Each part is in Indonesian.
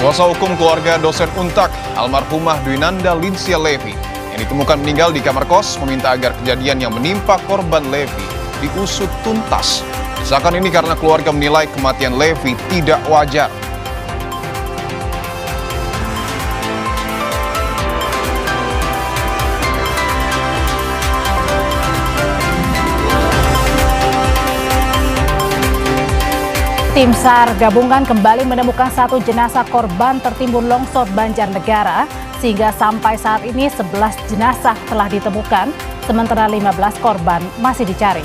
Kuasa hukum keluarga dosen Untak, almarhumah Dwinanda Linsia Levi, yang ditemukan meninggal di kamar kos, meminta agar kejadian yang menimpa korban Levi diusut tuntas. Desakan ini karena keluarga menilai kematian Levi tidak wajar. Tim SAR gabungan kembali menemukan satu jenazah korban tertimbun longsor Banjarnegara, sehingga sampai saat ini 11 jenazah telah ditemukan, sementara 15 korban masih dicari.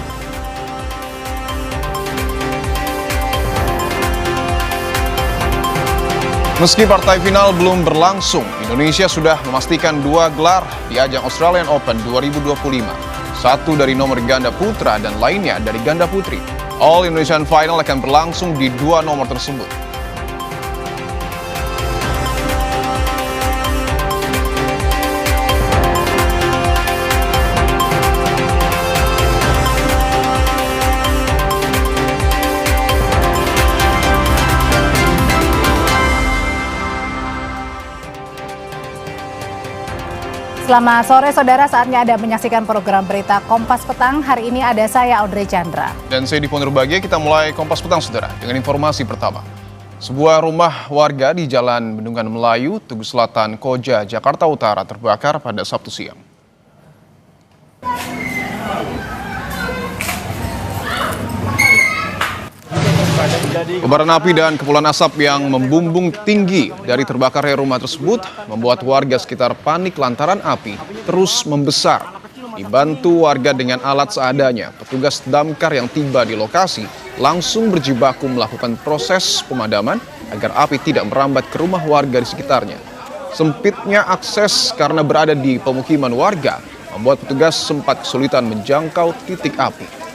Meski partai final belum berlangsung, Indonesia sudah memastikan 2 gelar di ajang Australian Open 2025. Satu dari nomor ganda putra dan lainnya dari ganda putri. All Indonesian Final akan berlangsung di 2 nomor tersebut. Selamat sore saudara, saatnya Anda menyaksikan program berita Kompas Petang. Hari ini ada saya Audrey Chandra. Dan saya Dipo Nurbagia. Kita mulai Kompas Petang saudara dengan informasi pertama. Sebuah rumah warga di Jalan Bendungan Melayu, Tugu Selatan, Koja, Jakarta Utara terbakar pada Sabtu siang. Kobaran api dan kepulan asap yang membumbung tinggi dari terbakarnya rumah tersebut membuat warga sekitar panik lantaran api terus membesar. Dibantu warga dengan alat seadanya, petugas damkar yang tiba di lokasi langsung berjibaku melakukan proses pemadaman agar api tidak merambat ke rumah warga di sekitarnya. Sempitnya akses karena berada di pemukiman warga membuat petugas sempat kesulitan menjangkau titik api.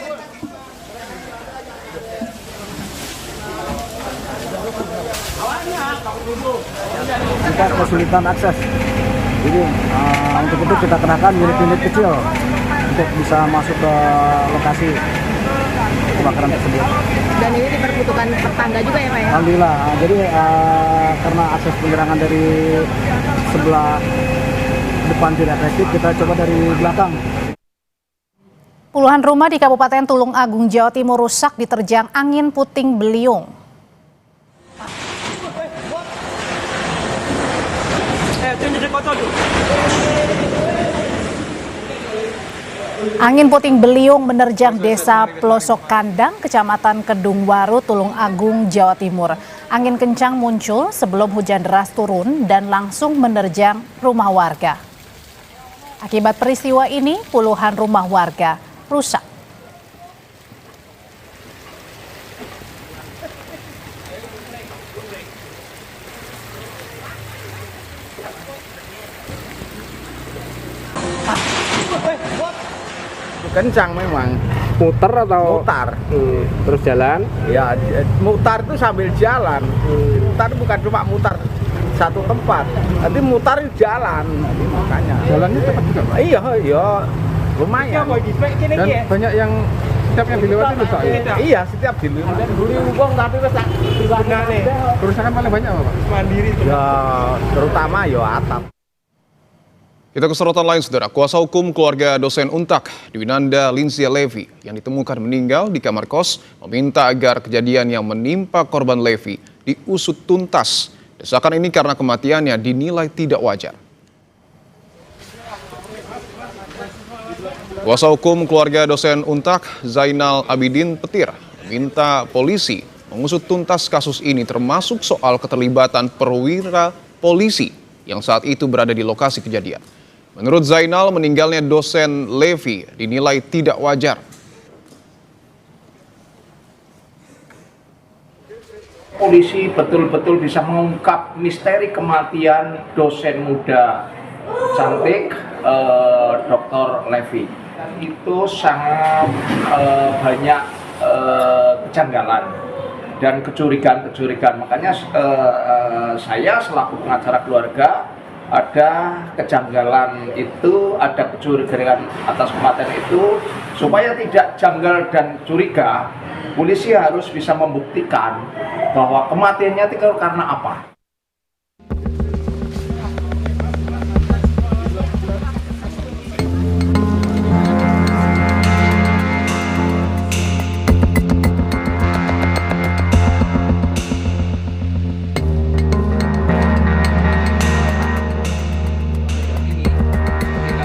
Kita kesulitan akses, jadi untuk itu kita kerahkan unit-unit kecil untuk bisa masuk ke lokasi kebakaran tersebut. Dan ini diperbutuhkan tetangga juga ya Pak ya? Alhamdulillah, jadi karena akses penyerangan dari sebelah depan tidak efektif, kita coba dari belakang. Puluhan rumah di Kabupaten Tulung Agung, Jawa Timur rusak diterjang angin puting beliung. Angin puting beliung menerjang desa Pelosok Kandang, Kecamatan Kedungwaru, Tulung Agung, Jawa Timur. Angin kencang muncul sebelum hujan deras turun dan langsung menerjang rumah warga. Akibat peristiwa ini, puluhan rumah warga rusak. Kencang memang. Muter atau Mutar. terus jalan? Ya, mutar itu sambil jalan. Mutar bukan cuma mutar satu tempat, nanti mutar jalan, nanti makanya. Jalannya cepat juga, Pak? Iya, lumayan. Dan banyak yang setiap yang dilewati rusak ya? Iya, setiap dilewati. Kerusakan paling banyak apa, Pak? Ya, terutama ya atap. Kita ke sorotan lain saudara, kuasa hukum keluarga dosen Untak, Dwinanda Linsia Levi, yang ditemukan meninggal di kamar kos, meminta agar kejadian yang menimpa korban Levi diusut tuntas. Desakan ini karena kematiannya dinilai tidak wajar. Kuasa hukum keluarga dosen Untak, Zainal Abidin Petir, meminta polisi mengusut tuntas kasus ini termasuk soal keterlibatan perwira polisi yang saat itu berada di lokasi kejadian. Menurut Zainal, meninggalnya dosen Levi dinilai tidak wajar. Polisi betul-betul bisa mengungkap misteri kematian dosen muda cantik Dr. Levi. Itu sangat banyak kejanggalan dan kecurigaan. Makanya saya selaku pengacara keluarga ada kejanggalan itu, ada kecurigaan atas kematian itu, supaya tidak janggal dan curiga, polisi harus bisa membuktikan bahwa kematiannya itu karena apa.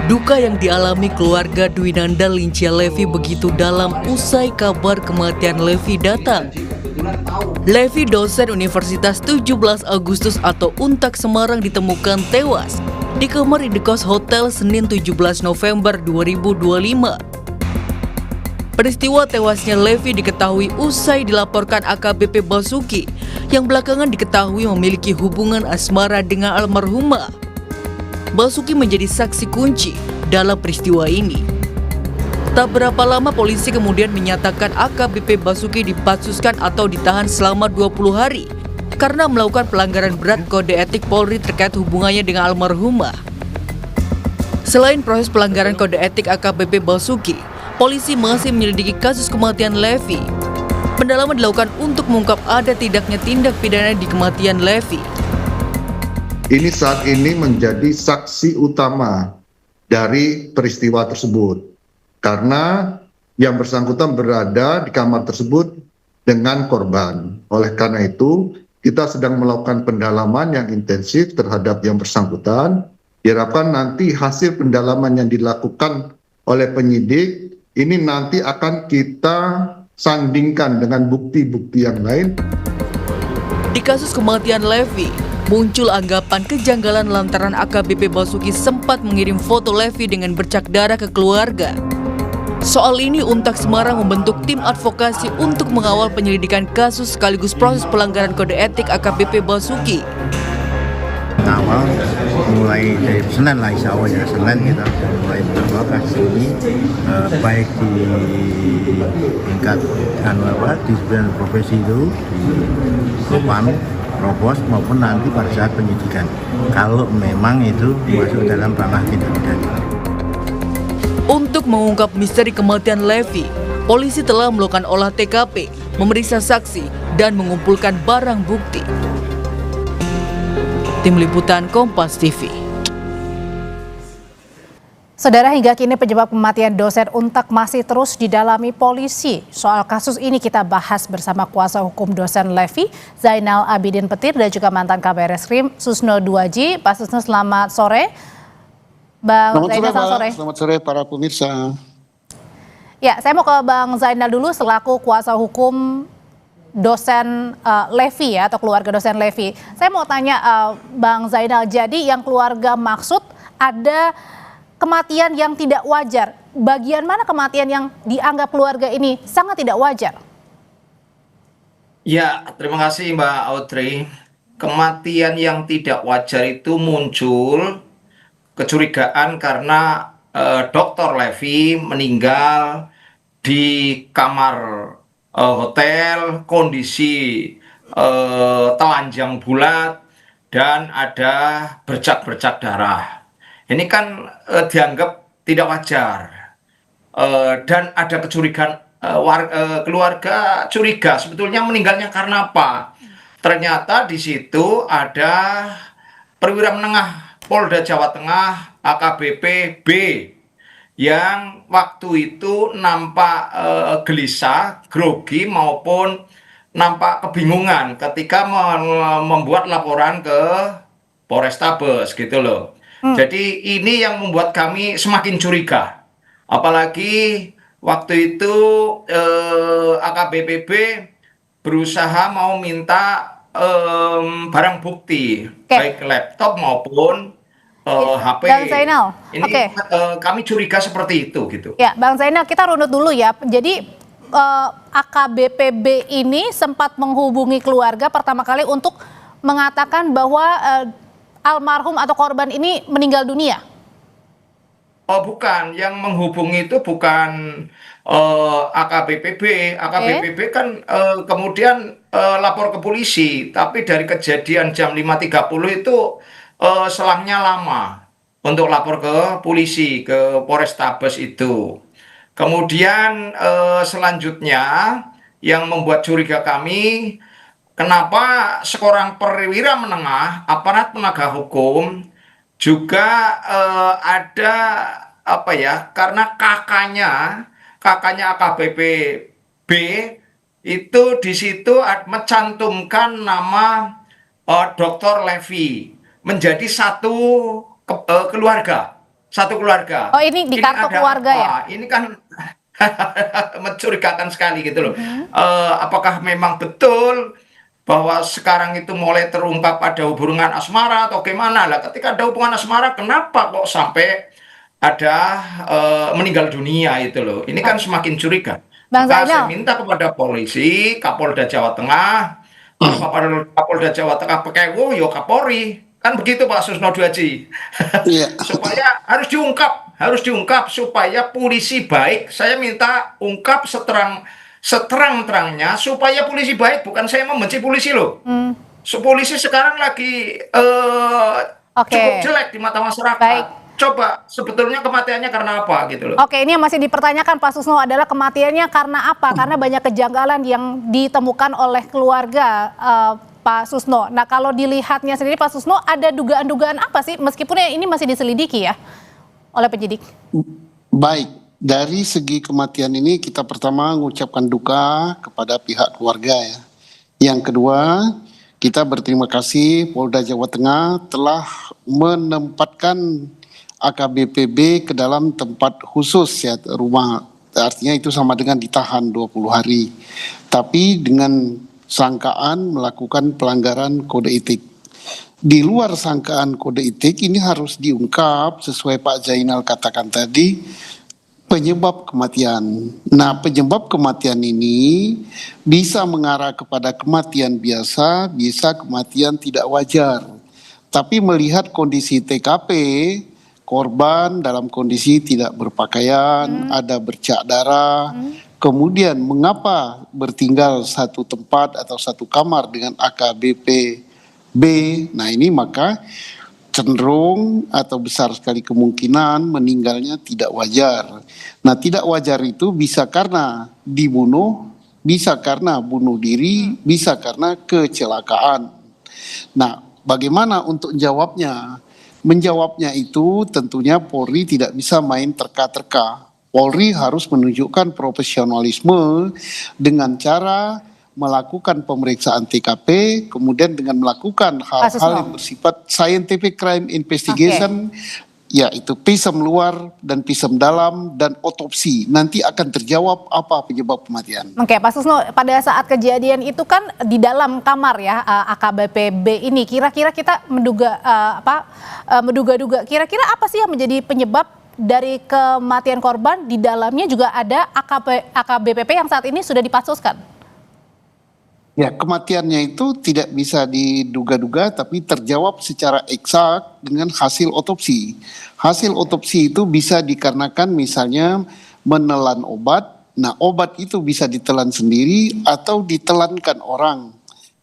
Duka yang dialami keluarga Dwinanda Lincia Levi begitu dalam usai kabar kematian Levi datang. Levi, dosen Universitas 17 Agustus atau UNTAK Semarang, ditemukan tewas di kamar indekos hotel Senin 17 November 2025. Peristiwa tewasnya Levi diketahui usai dilaporkan AKBP Basuki yang belakangan diketahui memiliki hubungan asmara dengan almarhumah. Basuki menjadi saksi kunci dalam peristiwa ini. Tak berapa lama polisi kemudian menyatakan AKBP Basuki dipatsuskan atau ditahan selama 20 hari karena melakukan pelanggaran berat kode etik Polri terkait hubungannya dengan almarhumah. Selain proses pelanggaran kode etik AKBP Basuki, polisi masih menyelidiki kasus kematian Levi. Pendalaman dilakukan untuk mengungkap ada tidaknya tindak pidana di kematian Levi. Ini saat ini menjadi saksi utama dari peristiwa tersebut karena yang bersangkutan berada di kamar tersebut dengan korban. Oleh karena itu, kita sedang melakukan pendalaman yang intensif terhadap yang bersangkutan. Diharapkan nanti hasil pendalaman yang dilakukan oleh penyidik ini nanti akan kita sandingkan dengan bukti-bukti yang lain. Di kasus kematian Levi, muncul anggapan kejanggalan lantaran AKBP Basuki sempat mengirim foto Levi dengan bercak darah ke keluarga. Soal ini, UNTAK Semarang membentuk tim advokasi untuk mengawal penyelidikan kasus sekaligus proses pelanggaran kode etik AKBP Basuki. Awal mulai dari Senin lah, insya Allah ya, Senin kita mulai mengawal kasus ini, baik di tingkat disiplin profesi itu, di Propam, Provos, maupun nanti pada saat penyidikan kalau memang itu masuk dalam ranah tindak pidana. Untuk mengungkap misteri kematian Levi, polisi telah melakukan olah TKP, memeriksa saksi, dan mengumpulkan barang bukti. Tim Liputan Kompas TV. Saudara, hingga kini penyebab kematian dosen UNTAK masih terus didalami polisi. Soal kasus ini kita bahas bersama kuasa hukum dosen Levi, Zainal Abidin Petir, dan juga mantan Kabar Reskrim Susno Duaji. Pak Susno, selamat sore. Bang Zainal, selamat sore. Selamat sore para pemirsa. Ya, saya mau ke Bang Zainal dulu selaku kuasa hukum dosen Levi ya, atau keluarga dosen Levi. Saya mau tanya Bang Zainal, jadi yang keluarga maksud ada kematian yang tidak wajar. Bagian mana kematian yang dianggap keluarga ini sangat tidak wajar? Ya, terima kasih Mbak Audrey. Kematian yang tidak wajar itu muncul kecurigaan karena Dr. Levi meninggal di kamar hotel, kondisi telanjang bulat, dan ada bercak-bercak darah. Ini kan dianggap tidak wajar, dan ada kecurigaan, keluarga curiga sebetulnya meninggalnya karena apa. Ternyata di situ ada perwira menengah Polda Jawa Tengah AKBP B yang waktu itu nampak gelisah, grogi, maupun nampak kebingungan ketika membuat laporan ke Polrestabes gitu loh. Jadi ini yang membuat kami semakin curiga. Apalagi waktu itu AKBP B berusaha mau minta barang bukti, baik laptop maupun HP. Bang Zainal, ini kami curiga seperti itu gitu. Ya, Bang Zainal, kita runut dulu ya. Jadi AKBP B ini sempat menghubungi keluarga pertama kali untuk mengatakan bahwa almarhum atau korban ini meninggal dunia. Oh bukan, yang menghubungi itu bukan AKBP B. AKBP B kan kemudian lapor ke polisi, tapi dari kejadian jam 5.30 itu selangnya lama untuk lapor ke polisi, ke Polrestabes itu. Kemudian selanjutnya yang membuat curiga kami, kenapa seorang perwira menengah aparat penegak hukum juga ada apa ya, karena kakaknya AKBP B itu di situ mencantumkan nama Dr. Levi menjadi satu keluarga. Satu keluarga. Oh, ini di kartu ada keluarga apa? ya? Ini kan mencurigakan sekali gitu loh. Apakah memang betul bahwa sekarang itu mulai terungkap ada hubungan asmara atau gimana lah? Ketika ada hubungan asmara, kenapa kok sampai ada meninggal dunia itu loh? Ini kan semakin curiga. Bang Maka saya Zainal. minta kepada polisi, Kapolda Jawa Tengah, kalau Kapolda Jawa Tengah pakai yo Kapolri, kan begitu Pak Susno Duaji. Supaya harus diungkap supaya polisi baik. Saya minta ungkap seterang-terangnya supaya polisi baik. Bukan saya membenci polisi loh. Polisi sekarang lagi cukup jelek di mata masyarakat. Baik. Coba sebetulnya kematiannya karena apa gitu loh. Oke, ini yang masih dipertanyakan Pak Susno adalah kematiannya karena apa? Karena banyak kejanggalan yang ditemukan oleh keluarga Pak Susno. Nah, kalau dilihatnya sendiri Pak Susno, ada dugaan-dugaan apa sih? Meskipun ini masih diselidiki ya oleh penyidik. Baik, dari segi kematian ini kita pertama mengucapkan duka kepada pihak keluarga ya. Yang kedua, kita berterima kasih Polda Jawa Tengah telah menempatkan AKBP-B ke dalam tempat khusus ya, rumah, artinya itu sama dengan ditahan 20 hari. Tapi dengan sangkaan melakukan pelanggaran kode etik. Di luar sangkaan kode etik ini harus diungkap sesuai Pak Zainal katakan tadi, penyebab kematian. Nah, penyebab kematian ini bisa mengarah kepada kematian biasa, bisa kematian tidak wajar. Tapi melihat kondisi TKP, korban dalam kondisi tidak berpakaian, ada bercak darah, kemudian mengapa bertinggal satu tempat atau satu kamar dengan AKBP-B, nah ini maka cenderung atau besar sekali kemungkinan meninggalnya tidak wajar. Nah, tidak wajar itu bisa karena dibunuh, bisa karena bunuh diri, bisa karena kecelakaan. Nah, bagaimana untuk menjawabnya? Menjawabnya itu tentunya Polri tidak bisa main terka-terka. Polri harus menunjukkan profesionalisme dengan cara melakukan pemeriksaan TKP, kemudian dengan melakukan hal-hal yang bersifat scientific crime investigation, yaitu visum luar dan visum dalam dan otopsi. Nanti akan terjawab apa penyebab kematian. Oke, Pak Susno, pada saat kejadian itu kan di dalam kamar ya AKBP-B ini, kira-kira kita menduga-duga kira-kira apa sih yang menjadi penyebab dari kematian korban? Di dalamnya juga ada AKBP yang saat ini sudah dipasoskan. Ya, kematiannya itu tidak bisa diduga-duga tapi terjawab secara eksak dengan hasil otopsi. Hasil otopsi itu bisa dikarenakan misalnya menelan obat. Nah, obat itu bisa ditelan sendiri atau ditelankan orang.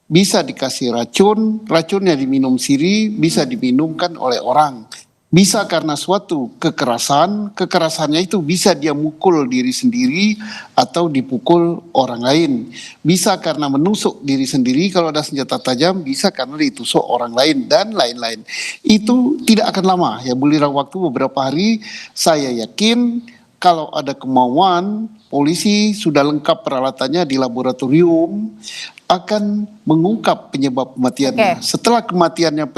Bisa dikasih racun, racunnya diminum sendiri, bisa diminumkan oleh orang. Bisa karena suatu kekerasan, kekerasannya itu bisa dia mukul diri sendiri atau dipukul orang lain. Bisa karena menusuk diri sendiri kalau ada senjata tajam, bisa karena ditusuk orang lain dan lain-lain. Itu tidak akan lama ya, buliran waktu beberapa hari. Saya yakin kalau ada kemauan, polisi sudah lengkap peralatannya di laboratorium akan mengungkap penyebab kematiannya. Setelah kematiannya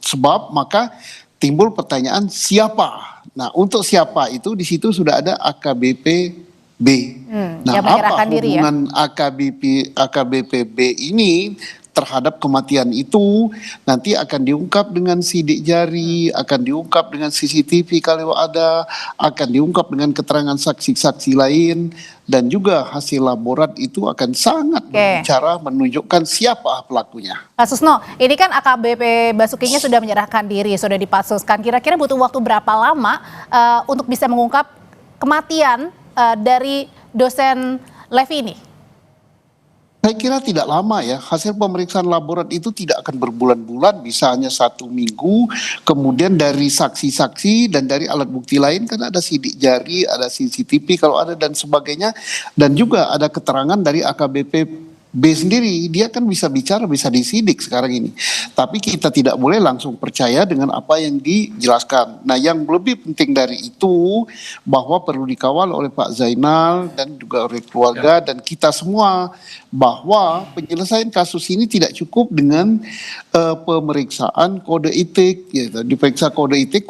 sebab, maka timbul pertanyaan siapa. Nah, untuk siapa itu di situ sudah ada AKBP-B. Nah, apa hubungan AKBP-B ini terhadap kematian itu nanti akan diungkap dengan sidik jari, akan diungkap dengan CCTV kalau ada, akan diungkap dengan keterangan saksi-saksi lain, dan juga hasil laborat itu akan sangat berbicara menunjukkan siapa pelakunya. Pak Susno, ini kan AKBP Basukinya sudah menyerahkan diri, sudah dipasoskan. Kira-kira butuh waktu berapa lama untuk bisa mengungkap kematian dari dosen Levi ini? Saya kira tidak lama ya, hasil pemeriksaan laborat itu tidak akan berbulan-bulan, bisa hanya 1 minggu, kemudian dari saksi-saksi dan dari alat bukti lain kan ada sidik jari, ada CCTV kalau ada dan sebagainya, dan juga ada keterangan dari AKBP B sendiri dia kan bisa bicara, bisa disidik sekarang ini. Tapi kita tidak boleh langsung percaya dengan apa yang dijelaskan. Nah, yang lebih penting dari itu bahwa perlu dikawal oleh Pak Zainal dan juga oleh keluarga dan kita semua, bahwa penyelesaian kasus ini tidak cukup dengan pemeriksaan kode etik. Gitu. Diperiksa kode etik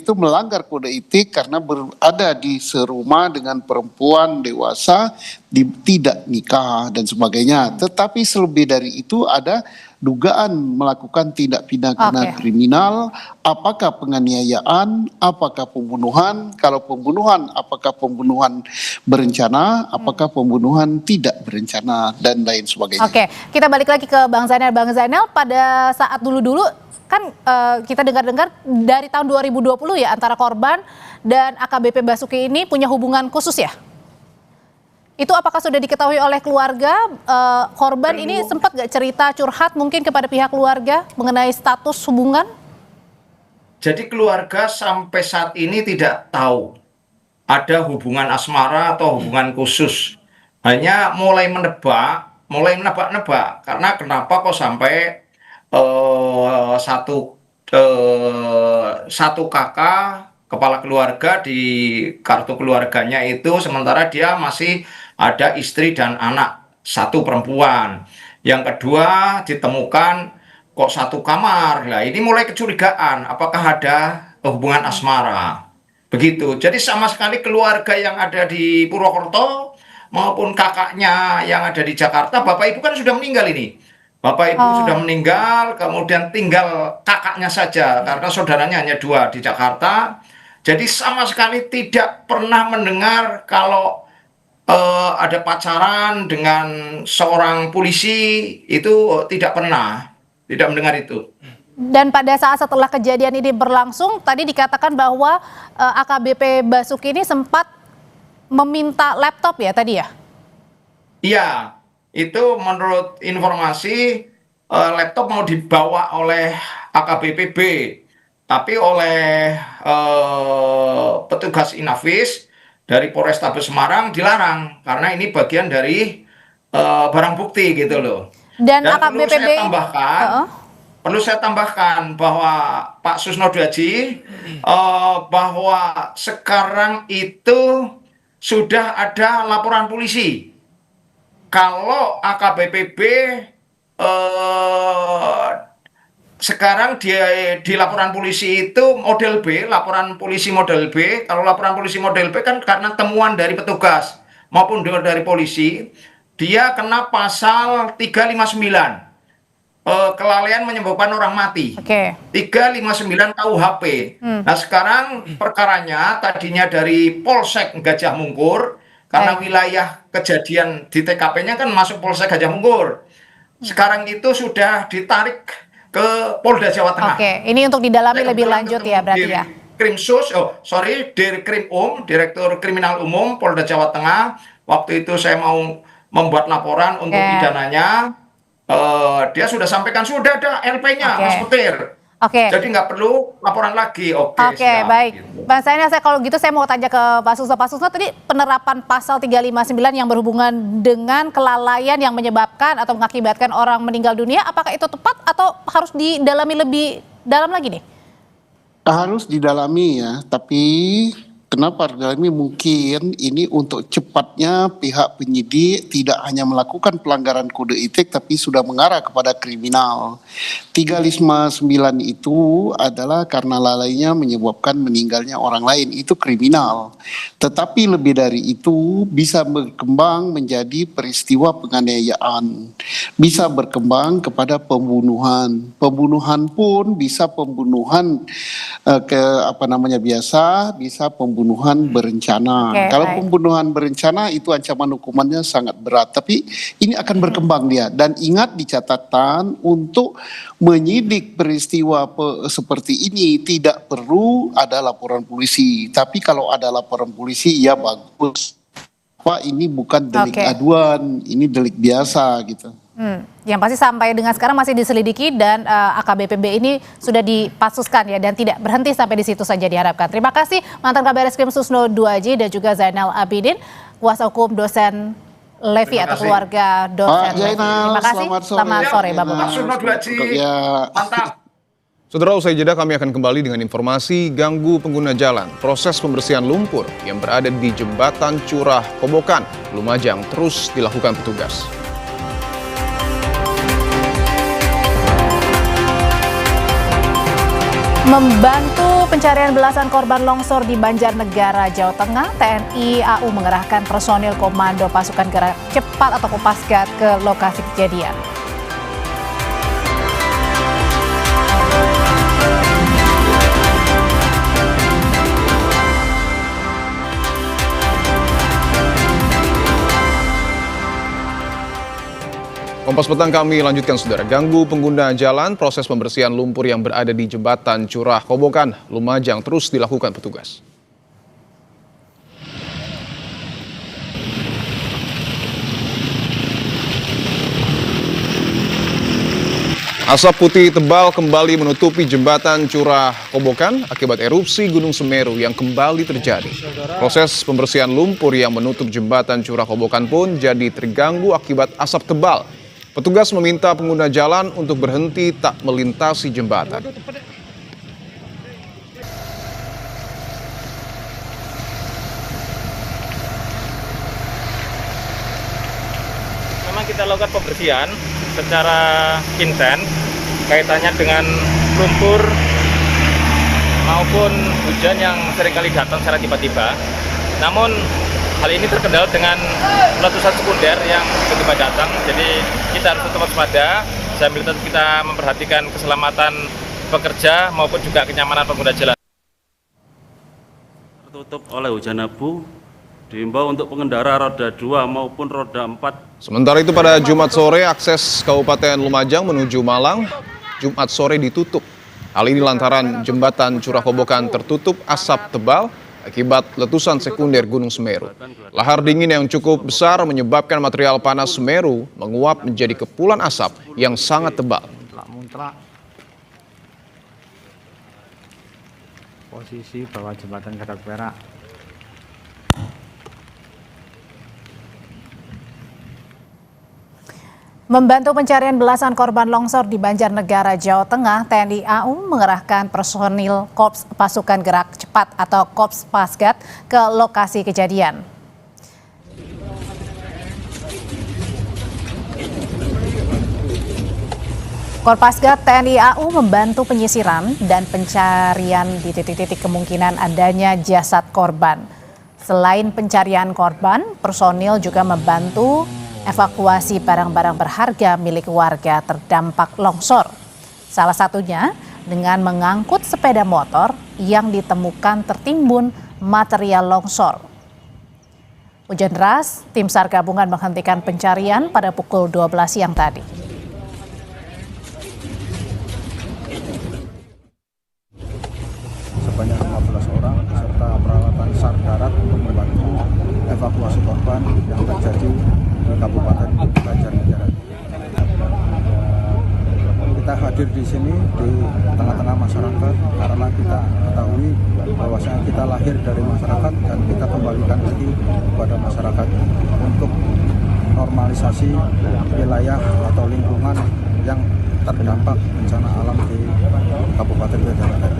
itu melanggar kode etik karena berada di serumah dengan perempuan dewasa, tidak nikah dan sebagainya. Tetapi selebih dari itu ada dugaan melakukan tindak pidana kriminal, apakah penganiayaan, apakah pembunuhan, kalau pembunuhan apakah pembunuhan berencana, apakah pembunuhan tidak berencana dan lain sebagainya. Oke, kita balik lagi ke Bang Zainal. Bang Zainal, pada saat dulu-dulu kan kita dengar-dengar dari tahun 2020 ya antara korban dan AKBP Basuki ini punya hubungan khusus ya? Itu apakah sudah diketahui oleh keluarga? Korban ini sempat gak cerita curhat mungkin kepada pihak keluarga mengenai status hubungan? Jadi keluarga sampai saat ini tidak tahu ada hubungan asmara atau hubungan khusus. Hanya mulai menebak-nebak. Karena kenapa kok sampai satu kakak kepala keluarga di kartu keluarganya itu, sementara dia masih ada istri dan anak, satu perempuan. Yang kedua ditemukan kok satu kamar. Nah, ini mulai kecurigaan apakah ada hubungan asmara. Begitu. Jadi sama sekali keluarga yang ada di Purwokerto maupun kakaknya yang ada di Jakarta, bapak ibu kan sudah meninggal ini. Bapak ibu sudah meninggal, kemudian tinggal kakaknya saja karena saudaranya hanya 2 di Jakarta. Jadi sama sekali tidak pernah mendengar kalau ada pacaran dengan seorang polisi, itu tidak pernah, tidak mendengar itu. Dan pada saat setelah kejadian ini berlangsung, tadi dikatakan bahwa AKBP Basuki ini sempat meminta laptop ya tadi ya? Iya, itu menurut informasi laptop mau dibawa oleh AKBP B, tapi oleh petugas Inafis dari Polrestabes Semarang dilarang karena ini bagian dari barang bukti gitu loh. Dan AKBP perlu saya tambahkan bahwa Pak Susno Dwaji bahwa sekarang itu sudah ada laporan polisi. Kalau AKBP B sekarang di laporan polisi itu model B, laporan polisi model B. Kalau laporan polisi model B kan karena temuan dari petugas maupun dari polisi, dia kena pasal 359. Kelalaian menyebabkan orang mati. 359 KUHP. Nah, sekarang perkaranya tadinya dari Polsek Gajah Mungkur, karena wilayah kejadian di TKP-nya kan masuk Polsek Gajah Mungkur. Sekarang itu sudah ditarik ke Polda Jawa Tengah. Ini untuk didalami lebih lanjut ya berarti ya. Direktur Kriminal Umum Polda Jawa Tengah. Waktu itu saya mau membuat laporan untuk pidananya. Dia sudah sampaikan sudah ada LP-nya, Mas Petir. Jadi nggak perlu laporan lagi. Baik. Gitu. Bang Zainal, kalau gitu saya mau tanya ke Pak Susno. Pak Susno, tadi penerapan pasal 359 yang berhubungan dengan kelalaian yang menyebabkan atau mengakibatkan orang meninggal dunia, apakah itu tepat atau harus didalami lebih dalam lagi nih? Harus didalami ya, tapi kenapa didalami? Mungkin ini untuk cepatnya pihak penyidik tidak hanya melakukan pelanggaran kode etik tapi sudah mengarah kepada kriminal. 359 itu adalah karena lalainya menyebabkan meninggalnya orang lain, itu kriminal. Tetapi lebih dari itu bisa berkembang menjadi peristiwa penganiayaan, bisa berkembang kepada pembunuhan. Pembunuhan pun bisa pembunuhan bisa pembunuhan berencana. Kalau pembunuhan berencana itu ancaman hukumannya sangat berat, tapi ini akan berkembang dia. Dan ingat di catatan, untuk menyidik peristiwa seperti ini tidak perlu ada laporan polisi. Tapi kalau ada laporan polisi ya bagus. Pak, ini bukan delik aduan, ini delik biasa gitu. Yang pasti sampai dengan sekarang masih diselidiki dan AKBP ini sudah dipasuskan ya dan tidak berhenti sampai di situ saja diharapkan. Terima kasih mantan Kabareskrim Susno Dwaji dan juga Zainal Abidin, kuasa hukum dosen Levi atau keluarga dosen Levi. Terima kasih. Selamat sore, Bapak. Mantap. Saudara, usai jeda kami akan kembali dengan informasi ganggu pengguna jalan. Proses pembersihan lumpur yang berada di jembatan Curah Kobokan, Lumajang terus dilakukan petugas. Membantu pencarian belasan korban longsor di Banjarnegara, Jawa Tengah, TNI AU mengerahkan personil Komando Pasukan Gerak Cepat atau Kopasgat ke lokasi kejadian. Kompas Petang kami lanjutkan, saudara. Ganggu pengguna jalan, proses pembersihan lumpur yang berada di jembatan Curah Kobokan, Lumajang terus dilakukan petugas. Asap putih tebal kembali menutupi jembatan Curah Kobokan akibat erupsi Gunung Semeru yang kembali terjadi. Proses pembersihan lumpur yang menutup jembatan Curah Kobokan pun jadi terganggu akibat asap tebal. Petugas meminta pengguna jalan untuk berhenti tak melintasi jembatan. Memang kita lakukan pembersihan secara intens kaitannya dengan lumpur maupun hujan yang seringkali datang secara tiba-tiba. Namun hal ini terkendala dengan letusan sekunder yang tiba-tiba datang, jadi kita harus tetap waspada sambil tetap kita memperhatikan keselamatan pekerja maupun juga kenyamanan pengguna jalan. Tertutup oleh hujan abu, diimbau untuk pengendara roda 2 maupun roda 4. Sementara itu pada Jumat sore akses Kabupaten Lumajang menuju Malang Jumat sore ditutup. Hal ini lantaran jembatan Curah Kobokan tertutup asap tebal akibat letusan sekunder Gunung Semeru. Lahar dingin yang cukup besar menyebabkan material panas Semeru menguap menjadi kepulan asap yang sangat tebal. Posisi bawah jembatan Kadak Perak. Membantu pencarian belasan korban longsor di Banjarnegara, Jawa Tengah, TNI AU mengerahkan personil Korps Pasukan Gerak Cepat atau Korps Pasgat ke lokasi kejadian. Korpasgat TNI AU membantu penyisiran dan pencarian di titik-titik kemungkinan adanya jasad korban. Selain pencarian korban, personil juga membantu evakuasi barang-barang berharga milik warga terdampak longsor. Salah satunya dengan mengangkut sepeda motor yang ditemukan tertimbun material longsor. Hujan deras, tim SAR gabungan menghentikan pencarian pada pukul 12 siang tadi. Sebanyak 15 orang beserta peralatan SAR darat untuk membantu evakuasi korban yang terjadi di Kabupaten Banjarnegara. Kita hadir di sini di tengah-tengah masyarakat karena kita ketahui bahwasanya kita lahir dari masyarakat dan kita kembalikan lagi kepada masyarakat untuk normalisasi wilayah atau lingkungan yang terdampak bencana alam di Kabupaten Banjarnegara.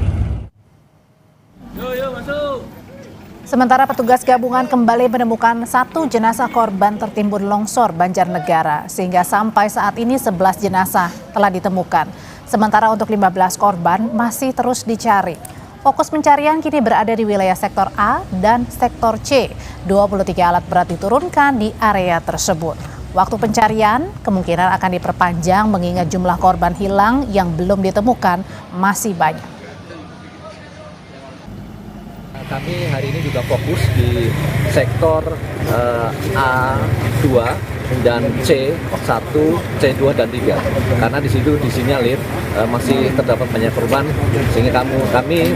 Sementara petugas gabungan kembali menemukan satu jenazah korban tertimbun longsor Banjarnegara, sehingga sampai saat ini 11 jenazah telah ditemukan. Sementara untuk 15 korban masih terus dicari. Fokus pencarian kini berada di wilayah sektor A dan sektor C. 23 alat berat diturunkan di area tersebut. Waktu pencarian kemungkinan akan diperpanjang mengingat jumlah korban hilang yang belum ditemukan masih banyak. Kami hari ini juga fokus di sektor A2 dan C1, C2 dan 3 karena di situ disinyalir masih terdapat banyak korban sehingga kami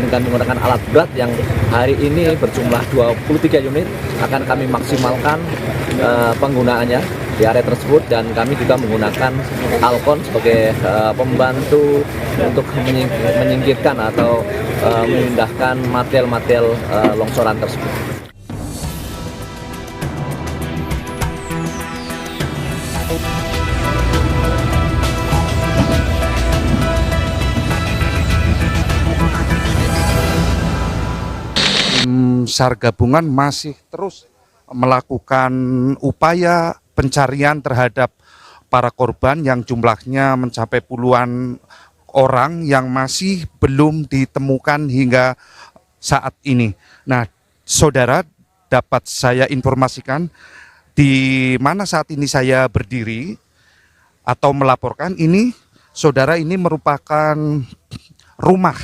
dengan menggunakan alat berat yang hari ini berjumlah 23 unit akan kami maksimalkan penggunaannya di area tersebut dan kami juga menggunakan Alkon sebagai pembantu untuk menyingkirkan atau memindahkan material-material longsoran tersebut. tim SAR gabungan masih terus melakukan upaya pencarian terhadap para korban yang jumlahnya mencapai puluhan orang yang masih belum ditemukan hingga saat ini. Nah, saudara, dapat saya informasikan di mana saat ini saya berdiri atau melaporkan ini, saudara, ini merupakan rumah,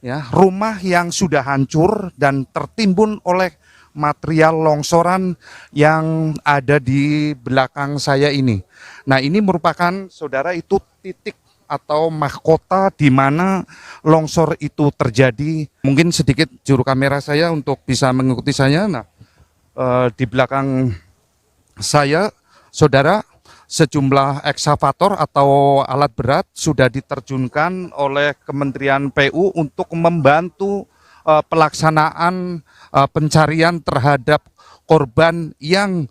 ya, rumah yang sudah hancur dan tertimbun oleh material longsoran yang ada di belakang saya ini. Nah, ini merupakan, saudara, itu titik atau mahkota di mana longsor itu terjadi. Mungkin sedikit juru kamera saya untuk bisa mengikuti saya. Nah, di belakang saya, saudara, sejumlah ekskavator atau alat berat sudah diterjunkan oleh Kementerian PU untuk membantu pelaksanaan pencarian terhadap korban yang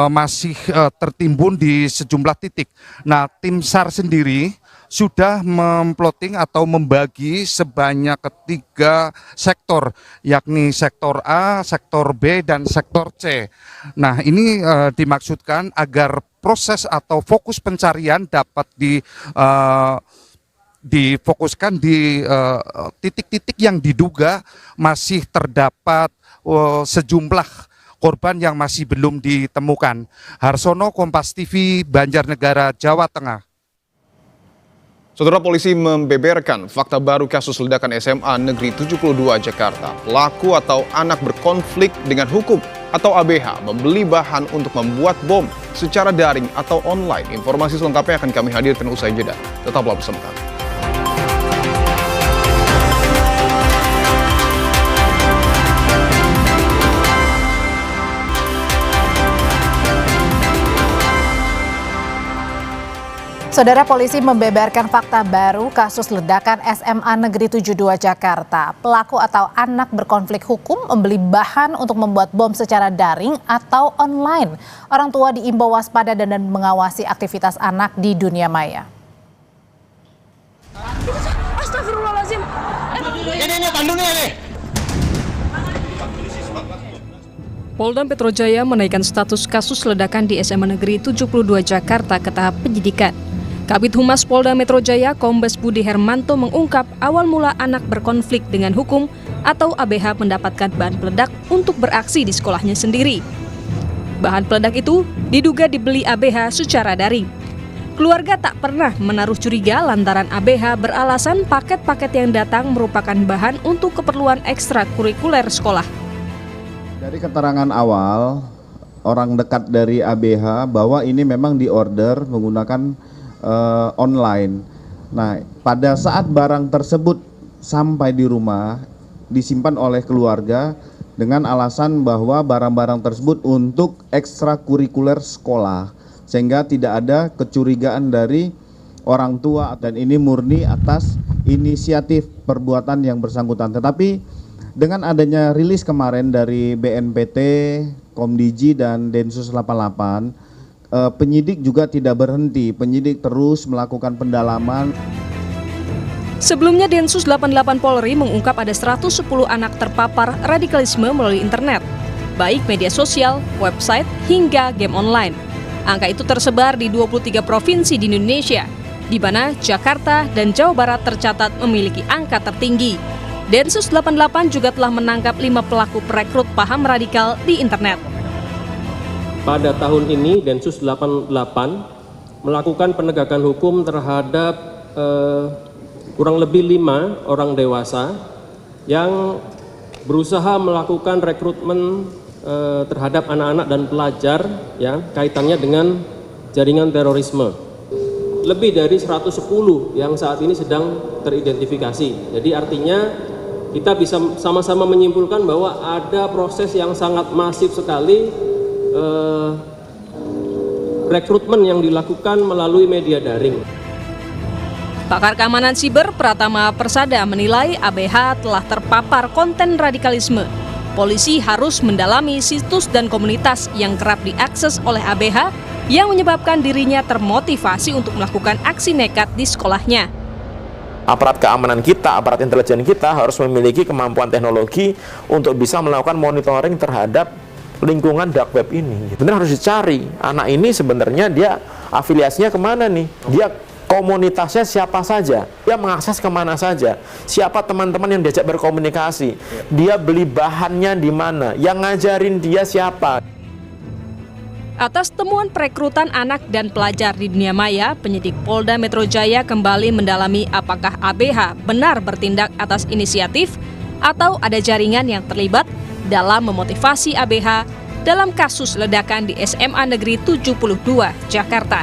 masih tertimbun di sejumlah titik. Nah, tim SAR sendiri sudah memploting atau membagi sebanyak 3 sektor, yakni sektor A, sektor B, dan sektor C. Nah, ini dimaksudkan agar proses atau fokus pencarian dapat difokuskan di titik-titik yang diduga masih terdapat sejumlah korban yang masih belum ditemukan. Harsono, Kompas TV, Banjarnegara, Jawa Tengah. Saudara, polisi membeberkan fakta baru kasus ledakan SMA Negeri 72 Jakarta. Pelaku atau anak berkonflik dengan hukum atau ABH membeli bahan untuk membuat bom secara daring atau online. Informasi selengkapnya akan kami hadirkan usai jeda. Tetaplah bersama kami. Saudara, polisi membeberkan fakta baru kasus ledakan SMA Negeri 72 Jakarta. Pelaku atau anak berkonflik hukum membeli bahan untuk membuat bom secara daring atau online. Orang tua diimbau waspada dan mengawasi aktivitas anak di dunia maya. Astagfirullahaladzim. Ini kandungnya nih. Polda Metro Jaya menaikkan status kasus ledakan di SMA Negeri 72 Jakarta ke tahap penyidikan. Kabid Humas Polda Metro Jaya Kombes Budi Hermanto mengungkap awal mula anak berkonflik dengan hukum atau ABH mendapatkan bahan peledak untuk beraksi di sekolahnya sendiri. Bahan peledak itu diduga dibeli ABH secara daring. Keluarga tak pernah menaruh curiga lantaran ABH beralasan paket-paket yang datang merupakan bahan untuk keperluan ekstrakurikuler sekolah. Dari keterangan awal, orang dekat dari ABH bahwa ini memang diorder menggunakan online. Nah, pada saat barang tersebut sampai di rumah, disimpan oleh keluarga dengan alasan bahwa barang-barang tersebut untuk ekstrakurikuler sekolah, sehingga tidak ada kecurigaan dari orang tua, dan ini murni atas inisiatif perbuatan yang bersangkutan. Tetapi dengan adanya rilis kemarin dari BNPT, Komdiji, dan Densus 88, penyidik juga tidak berhenti. Penyidik terus melakukan pendalaman. Sebelumnya Densus 88 Polri mengungkap ada 110 anak terpapar radikalisme melalui internet, baik media sosial, website, hingga game online. Angka itu tersebar di 23 provinsi di Indonesia, di mana Jakarta dan Jawa Barat tercatat memiliki angka tertinggi. Densus 88 juga telah menangkap 5 pelaku perekrut paham radikal di internet. Pada tahun ini Densus 88 melakukan penegakan hukum terhadap kurang lebih 5 orang dewasa yang berusaha melakukan rekrutmen terhadap anak-anak dan pelajar, ya, kaitannya dengan jaringan terorisme. Lebih dari 110 yang saat ini sedang teridentifikasi. Jadi artinya kita bisa sama-sama menyimpulkan bahwa ada proses yang sangat masif sekali rekrutmen yang dilakukan melalui media daring. Pakar keamanan siber Pratama Persada menilai ABH telah terpapar konten radikalisme. Polisi harus mendalami situs dan komunitas yang kerap diakses oleh ABH yang menyebabkan dirinya termotivasi untuk melakukan aksi nekat di sekolahnya. aparat keamanan kita, aparat intelijen kita harus memiliki kemampuan teknologi untuk bisa melakukan monitoring terhadap lingkungan dark web ini. Benar harus dicari, anak ini sebenarnya dia afiliasinya kemana nih? Dia komunitasnya siapa saja, dia mengakses kemana saja, siapa teman-teman yang diajak berkomunikasi, dia beli bahannya di mana, yang ngajarin dia siapa. Atas temuan perekrutan anak dan pelajar di dunia maya, penyidik Polda Metro Jaya kembali mendalami apakah ABH benar bertindak atas inisiatif atau ada jaringan yang terlibat dalam memotivasi ABH dalam kasus ledakan di SMA Negeri 72, Jakarta.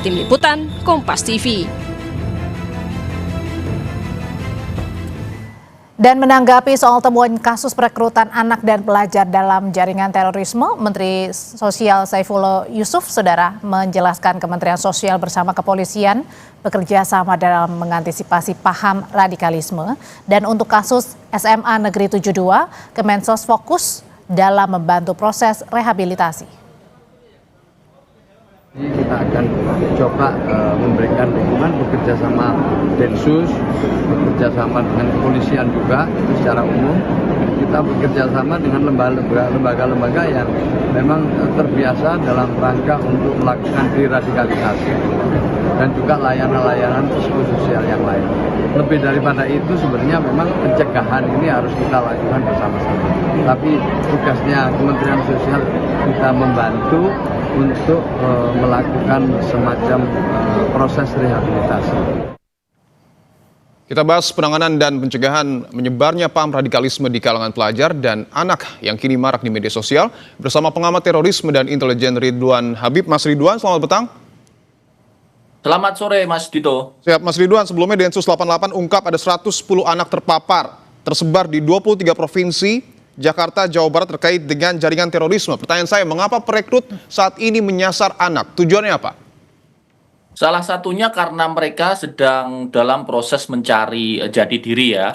Tim Liputan, Kompas TV. Dan menanggapi soal temuan kasus perekrutan anak dan pelajar dalam jaringan terorisme, Menteri Sosial Saifullah Yusuf, Saudara, menjelaskan Kementerian Sosial bersama kepolisian bekerja sama dalam mengantisipasi paham radikalisme. Dan untuk kasus SMA Negeri 72, Kemensos fokus dalam membantu proses rehabilitasi. Kita akan coba memberikan dukungan bekerja sama Densus, bekerja sama dengan kepolisian juga itu secara umum. Kita bekerja sama dengan lembaga-lembaga yang memang terbiasa dalam rangka untuk melakukan deradikalisasi dan juga layanan-layanan sosial yang lain. Lebih daripada itu sebenarnya memang pencegahan ini harus kita lakukan bersama-sama. Tapi tugasnya Kementerian Sosial kita membantu untuk melakukan semacam proses rehabilitasi. Kita bahas penanganan dan pencegahan menyebarnya paham radikalisme di kalangan pelajar dan anak yang kini marak di media sosial bersama pengamat terorisme dan intelijen Ridwan Habib. Mas Ridwan, selamat petang. Selamat sore Mas Dito. Siap Mas Ridwan, sebelumnya Densus 88 ungkap ada 110 anak terpapar tersebar di 23 provinsi Jakarta, Jawa Barat terkait dengan jaringan terorisme. Pertanyaan saya, mengapa perekrut saat ini menyasar anak? Tujuannya apa? Salah satunya karena mereka sedang dalam proses mencari jati diri ya.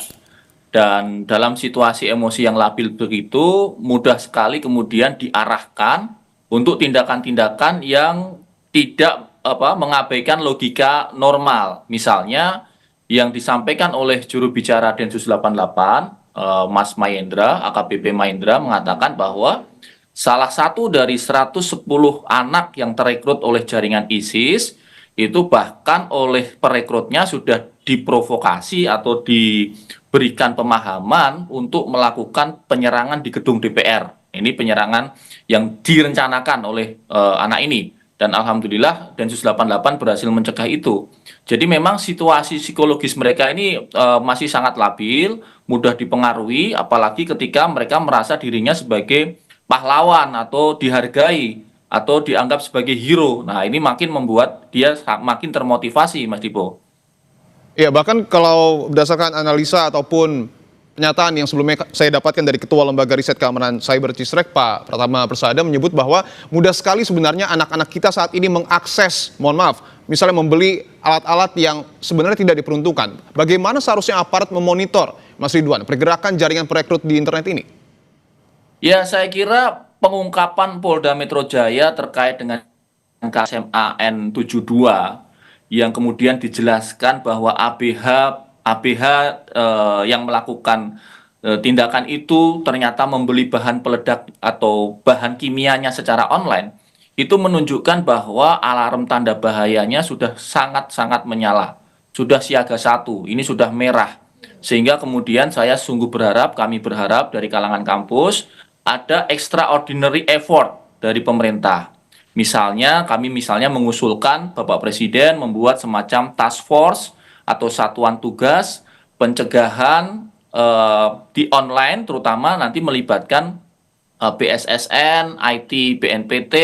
Dan dalam situasi emosi yang labil begitu, mudah sekali kemudian diarahkan untuk tindakan-tindakan yang tidak mengabaikan logika normal. Misalnya yang disampaikan oleh juru bicara Densus 88, Mas Mahendra, AKBP Mahendra mengatakan bahwa salah satu dari 110 anak yang terekrut oleh jaringan ISIS itu bahkan oleh perekrutnya sudah diprovokasi atau diberikan pemahaman untuk melakukan penyerangan di gedung DPR. Ini penyerangan yang direncanakan oleh anak ini. Dan alhamdulillah Densus 88 berhasil mencegah itu. Jadi memang situasi psikologis mereka ini masih sangat labil, mudah dipengaruhi, apalagi ketika mereka merasa dirinya sebagai pahlawan atau dihargai atau dianggap sebagai hero. Nah ini makin membuat dia makin termotivasi, Mas Dipo. Ya, bahkan kalau berdasarkan analisa ataupun pernyataan yang sebelumnya saya dapatkan dari Ketua Lembaga Riset Keamanan Cyber Cisrek, Pak Pratama Persada, menyebut bahwa mudah sekali sebenarnya anak-anak kita saat ini mengakses, mohon maaf, misalnya membeli alat-alat yang sebenarnya tidak diperuntukkan. Bagaimana seharusnya aparat memonitor, Mas Ridwan, pergerakan jaringan perekrut di internet ini? Ya, saya kira pengungkapan Polda Metro Jaya terkait dengan SMA N72 yang kemudian dijelaskan bahwa ABH yang melakukan tindakan itu ternyata membeli bahan peledak atau bahan kimianya secara online, itu menunjukkan bahwa alarm tanda bahayanya sudah sangat-sangat menyala, sudah siaga 1, ini sudah merah. Sehingga kemudian saya sungguh berharap, kami berharap dari kalangan kampus ada extraordinary effort dari pemerintah. Misalnya kami mengusulkan Bapak Presiden membuat semacam task force atau satuan tugas pencegahan di online, terutama nanti melibatkan BSSN, IT, BNPT,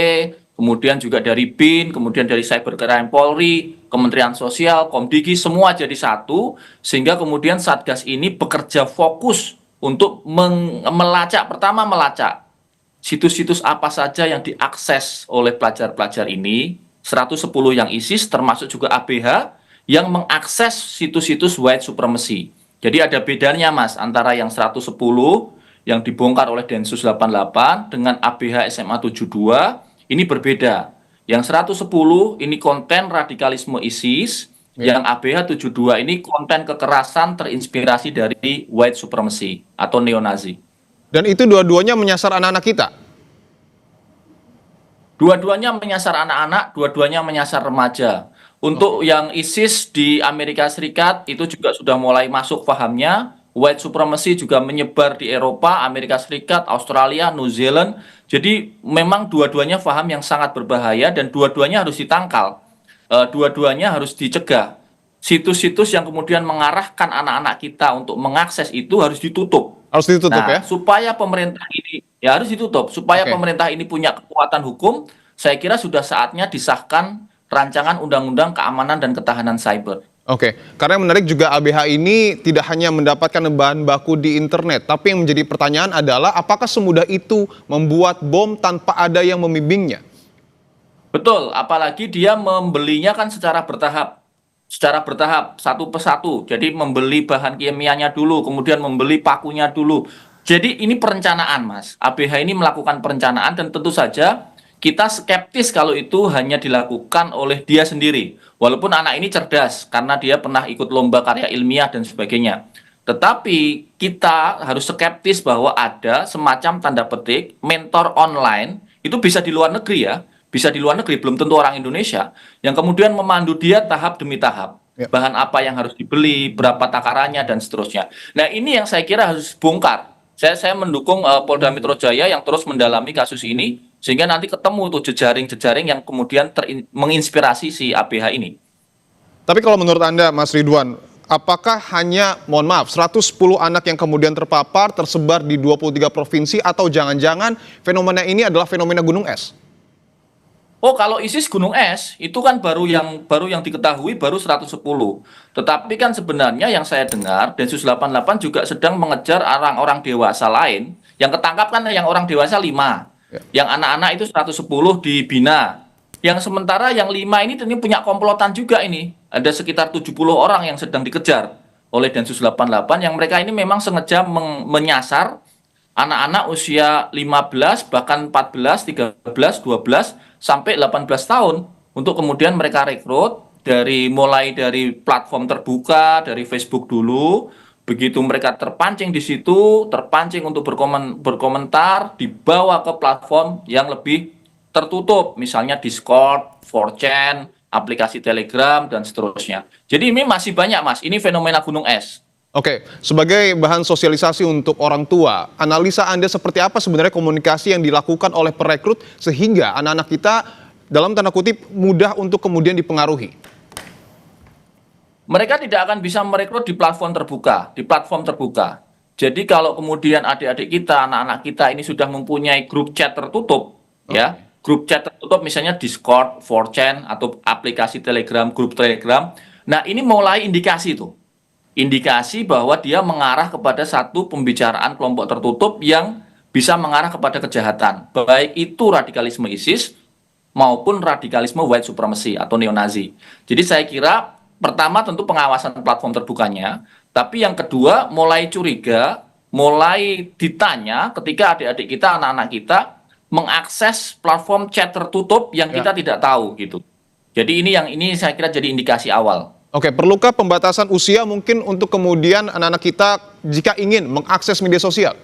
kemudian juga dari BIN, kemudian dari Cybercrime Polri, Kementerian Sosial, Komdigi, semua jadi satu, sehingga kemudian Satgas ini bekerja fokus untuk melacak situs-situs apa saja yang diakses oleh pelajar-pelajar ini, 110 yang ISIS, termasuk juga ABH, yang mengakses situs-situs white supremacy. Jadi ada bedanya Mas antara yang 110 yang dibongkar oleh Densus 88 dengan ABH SMA 72 ini berbeda. Yang 110 ini konten radikalisme ISIS Yang ABH 72 ini konten kekerasan terinspirasi dari white supremacy atau neonazi. Dan itu dua-duanya menyasar anak-anak kita? Dua-duanya menyasar anak-anak, dua-duanya menyasar remaja. Untuk yang ISIS di Amerika Serikat itu juga sudah mulai masuk pahamnya. White supremacy juga menyebar di Eropa, Amerika Serikat, Australia, New Zealand. Jadi memang dua-duanya paham yang sangat berbahaya dan dua-duanya harus ditangkal. Dua-duanya harus dicegah. Situs-situs yang kemudian mengarahkan anak-anak kita untuk mengakses itu harus ditutup. Harus ditutup ya. Supaya pemerintah ini harus ditutup. Supaya pemerintah ini punya kekuatan hukum, saya kira sudah saatnya disahkan rancangan undang-undang keamanan dan ketahanan cyber. Oke, karena yang menarik juga ABH ini tidak hanya mendapatkan bahan baku di internet, tapi yang menjadi pertanyaan adalah apakah semudah itu membuat bom tanpa ada yang membimbingnya? Betul, apalagi dia membelinya kan secara bertahap, satu persatu. Jadi membeli bahan kimianya dulu, kemudian membeli pakunya dulu. Jadi ini perencanaan, Mas. ABH ini melakukan perencanaan dan tentu saja kita skeptis kalau itu hanya dilakukan oleh dia sendiri. Walaupun anak ini cerdas karena dia pernah ikut lomba karya ilmiah dan sebagainya. Tetapi kita harus skeptis bahwa ada semacam tanda petik mentor online, itu bisa di luar negeri ya. Bisa di luar negeri, belum tentu orang Indonesia, yang kemudian memandu dia tahap demi tahap. Bahan apa yang harus dibeli, berapa takarannya, dan seterusnya. Nah ini yang saya kira harus bongkar. Saya mendukung Polda Metro Jaya yang terus mendalami kasus ini, sehingga nanti ketemu tuh jejaring-jejaring yang kemudian menginspirasi si ABH ini. Tapi kalau menurut Anda, Mas Ridwan, apakah hanya, mohon maaf, 110 anak yang kemudian terpapar, tersebar di 23 provinsi, atau jangan-jangan fenomena ini adalah fenomena gunung es? Oh, kalau ISIS gunung es itu kan baru yang diketahui baru 110. Tetapi kan sebenarnya yang saya dengar Densus 88 juga sedang mengejar orang-orang dewasa lain. Yang ketangkap kan yang orang dewasa 5. Yang anak-anak itu 110 dibina. Yang sementara yang 5 ini punya komplotan juga ini. Ada sekitar 70 orang yang sedang dikejar oleh Densus 88 yang mereka ini memang sengaja menyasar anak-anak usia 15 bahkan 14, 13, 12 sampai 18 tahun untuk kemudian mereka rekrut mulai dari platform terbuka, dari Facebook dulu. Begitu mereka terpancing di situ, terpancing untuk berkomentar, dibawa ke platform yang lebih tertutup, misalnya Discord, 4chan, aplikasi Telegram, dan seterusnya. Jadi ini masih banyak, Mas. Ini fenomena gunung es. Oke, sebagai bahan sosialisasi untuk orang tua, analisa Anda seperti apa sebenarnya komunikasi yang dilakukan oleh perekrut sehingga anak-anak kita dalam tanda kutip mudah untuk kemudian dipengaruhi? Mereka tidak akan bisa merekrut di platform terbuka. Jadi kalau kemudian adik-adik kita, anak-anak kita ini sudah mempunyai grup chat tertutup, ya, grup chat tertutup misalnya Discord, 4chan atau aplikasi Telegram, grup Telegram. Nah, ini mulai indikasi tuh. Indikasi bahwa dia mengarah kepada satu pembicaraan kelompok tertutup yang bisa mengarah kepada kejahatan. Baik itu radikalisme ISIS maupun radikalisme white supremacy atau neonazi. Jadi saya kira pertama tentu pengawasan platform terbukanya, tapi yang kedua mulai curiga, mulai ditanya ketika adik-adik kita, anak-anak kita mengakses platform chat tertutup yang kita tidak tahu gitu. Jadi ini saya kira jadi indikasi awal. Oke, perlukah pembatasan usia mungkin untuk kemudian anak-anak kita jika ingin mengakses media sosial?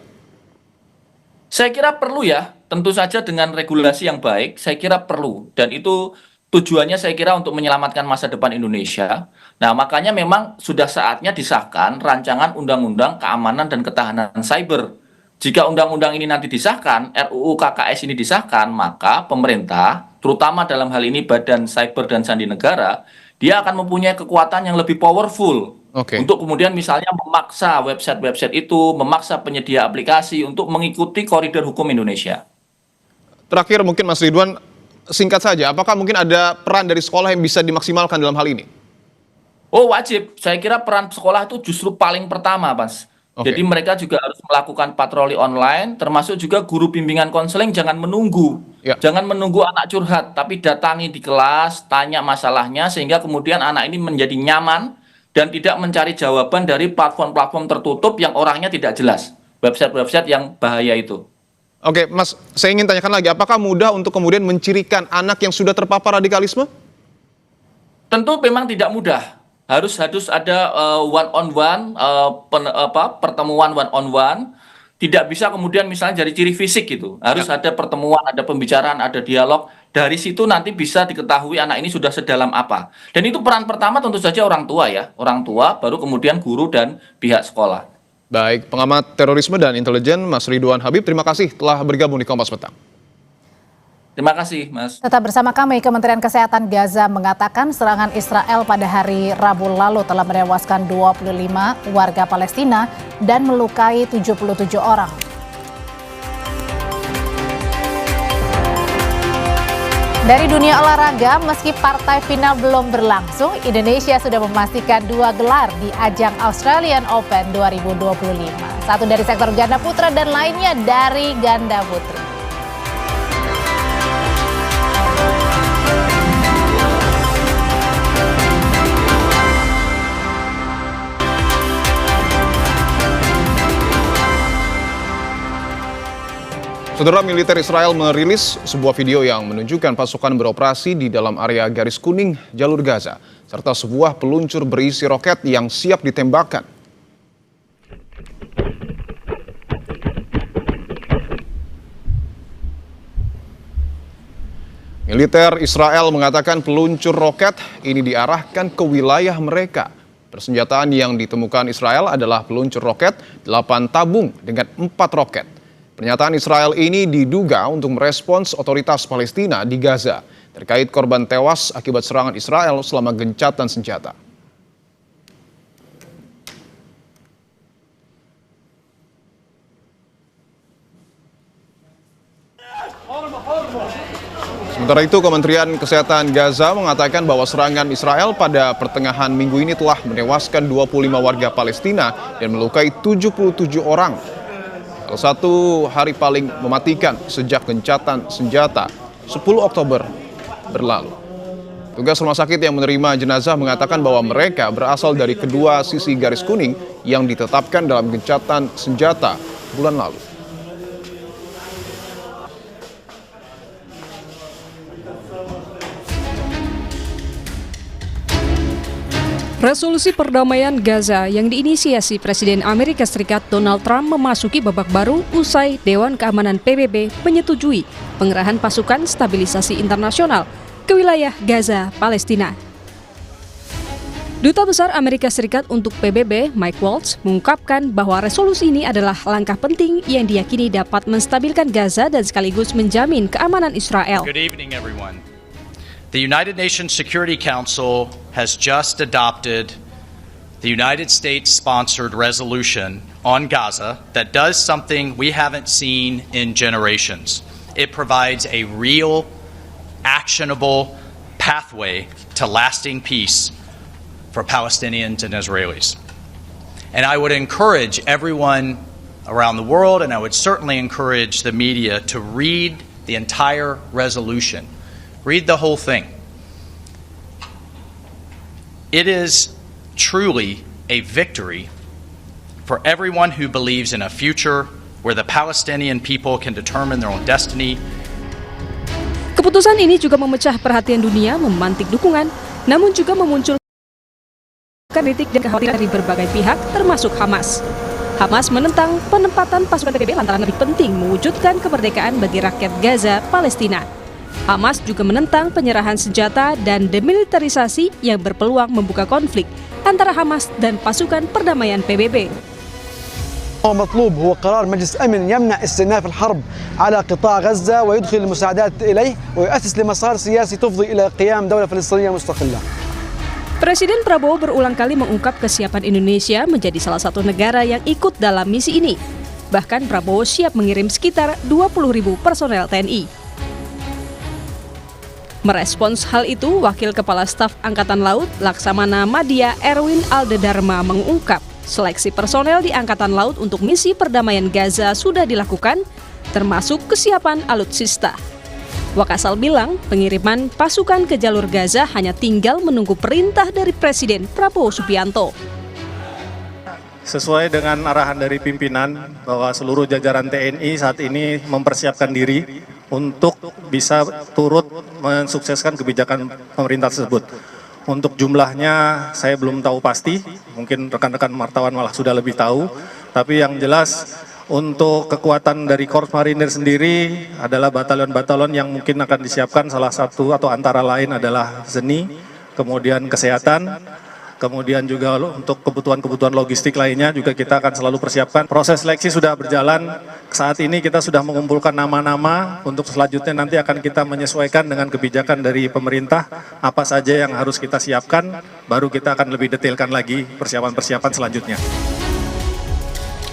Saya kira perlu ya, tentu saja dengan regulasi yang baik, saya kira perlu. Dan itu tujuannya saya kira untuk menyelamatkan masa depan Indonesia. Nah, makanya memang sudah saatnya disahkan rancangan Undang-Undang Keamanan dan Ketahanan Cyber. Jika undang-undang ini nanti disahkan, RUU KKS ini disahkan, maka pemerintah, terutama dalam hal ini Badan Cyber dan Sandi Negara, dia akan mempunyai kekuatan yang lebih powerful untuk kemudian misalnya memaksa website-website itu, memaksa penyedia aplikasi untuk mengikuti koridor hukum Indonesia. Terakhir mungkin Mas Ridwan, singkat saja, apakah mungkin ada peran dari sekolah yang bisa dimaksimalkan dalam hal ini? Oh, wajib. Saya kira peran sekolah itu justru paling pertama, Mas. Jadi mereka juga harus melakukan patroli online, termasuk juga guru bimbingan konseling jangan menunggu. Jangan menunggu anak curhat, tapi datangi di kelas, tanya masalahnya, sehingga kemudian anak ini menjadi nyaman dan tidak mencari jawaban dari platform-platform tertutup yang orangnya tidak jelas. Website-website yang bahaya itu. Oke, Mas, saya ingin tanyakan lagi, apakah mudah untuk kemudian mencirikan anak yang sudah terpapar radikalisme? Tentu memang tidak mudah. Harus ada one on one, pertemuan one on one. Tidak bisa kemudian misalnya dari ciri fisik gitu. Harus ada pertemuan, ada pembicaraan, ada dialog. Dari situ nanti bisa diketahui anak ini sudah sedalam apa. Dan itu peran pertama tentu saja orang tua ya. Orang tua, baru kemudian guru dan pihak sekolah. Baik, pengamat terorisme dan intelijen Mas Ridwan Habib, terima kasih telah bergabung di Kompas Petang. Terima kasih, Mas. Tetap bersama kami, Kementerian Kesehatan Gaza mengatakan serangan Israel pada hari Rabu lalu telah menewaskan 25 warga Palestina dan melukai 77 orang. Dari dunia olahraga, meski partai final belum berlangsung, Indonesia sudah memastikan 2 gelar di ajang Australian Open 2025. Satu dari sektor ganda putra dan lainnya dari ganda putri. Saudara, militer Israel merilis sebuah video yang menunjukkan pasukan beroperasi di dalam area garis kuning jalur Gaza, serta sebuah peluncur berisi roket yang siap ditembakkan. Militer Israel mengatakan peluncur roket ini diarahkan ke wilayah mereka. Persenjataan yang ditemukan Israel adalah peluncur roket 8 tabung dengan 4 roket. Pernyataan Israel ini diduga untuk merespons otoritas Palestina di Gaza terkait korban tewas akibat serangan Israel selama gencatan senjata. Sementara itu, Kementerian Kesehatan Gaza mengatakan bahwa serangan Israel pada pertengahan minggu ini telah menewaskan 25 warga Palestina dan melukai 77 orang. Salah satu hari paling mematikan sejak gencatan senjata 10 Oktober berlalu. Tugas rumah sakit yang menerima jenazah mengatakan bahwa mereka berasal dari kedua sisi garis kuning yang ditetapkan dalam gencatan senjata bulan lalu. Resolusi perdamaian Gaza yang diinisiasi Presiden Amerika Serikat Donald Trump memasuki babak baru usai Dewan Keamanan PBB menyetujui pengerahan pasukan stabilisasi internasional ke wilayah Gaza, Palestina. Duta Besar Amerika Serikat untuk PBB, Mike Waltz, mengungkapkan bahwa resolusi ini adalah langkah penting yang diyakini dapat menstabilkan Gaza dan sekaligus menjamin keamanan Israel. Good evening, everyone. The United Nations Security Council has just adopted the United States-sponsored resolution on Gaza that does something we haven't seen in generations. It provides a real, actionable pathway to lasting peace for Palestinians and Israelis. And I would encourage everyone around the world, and I would certainly encourage the media to read the entire resolution. Read the whole thing. It is truly a victory for everyone who believes in a future where the Palestinian people can determine their own destiny. Keputusan ini juga memecah perhatian dunia, memantik dukungan, namun juga memunculkan kritik dan kekhawatiran dari berbagai pihak, termasuk Hamas. Hamas menentang penempatan pasukan PBB lantaran lebih penting mewujudkan kemerdekaan bagi rakyat Gaza, Palestina. Hamas juga menentang penyerahan senjata dan demilitarisasi yang berpeluang membuka konflik antara Hamas dan pasukan perdamaian PBB. مطلوب هو قرار مجلس أمن يمنع استئناف الحرب على قطاع غزة ويدخل المساعدات إليه ويؤسس لمسار سياسي تفضي إلى قيام دولة فلسطينية مستقلة. Presiden Prabowo berulang kali mengungkap kesiapan Indonesia menjadi salah satu negara yang ikut dalam misi ini. Bahkan Prabowo siap mengirim sekitar 20.000 personel TNI. Merespons hal itu, Wakil Kepala Staf Angkatan Laut Laksamana Madya Erwin Aldedarma mengungkap seleksi personel di Angkatan Laut untuk misi perdamaian Gaza sudah dilakukan, termasuk kesiapan alutsista. Wakasal bilang pengiriman pasukan ke jalur Gaza hanya tinggal menunggu perintah dari Presiden Prabowo Subianto. Sesuai dengan arahan dari pimpinan bahwa seluruh jajaran TNI saat ini mempersiapkan diri untuk bisa turut mensukseskan kebijakan pemerintah tersebut. Untuk jumlahnya saya belum tahu pasti, mungkin rekan-rekan wartawan malah sudah lebih tahu. Tapi yang jelas untuk kekuatan dari Korps Marinir sendiri adalah batalion-batalion yang mungkin akan disiapkan, salah satu atau antara lain adalah seni, kemudian kesehatan, kemudian juga untuk kebutuhan-kebutuhan logistik lainnya juga kita akan selalu persiapkan. Proses seleksi sudah berjalan, saat ini kita sudah mengumpulkan nama-nama, untuk selanjutnya nanti akan kita menyesuaikan dengan kebijakan dari pemerintah, apa saja yang harus kita siapkan, baru kita akan lebih detailkan lagi persiapan-persiapan selanjutnya.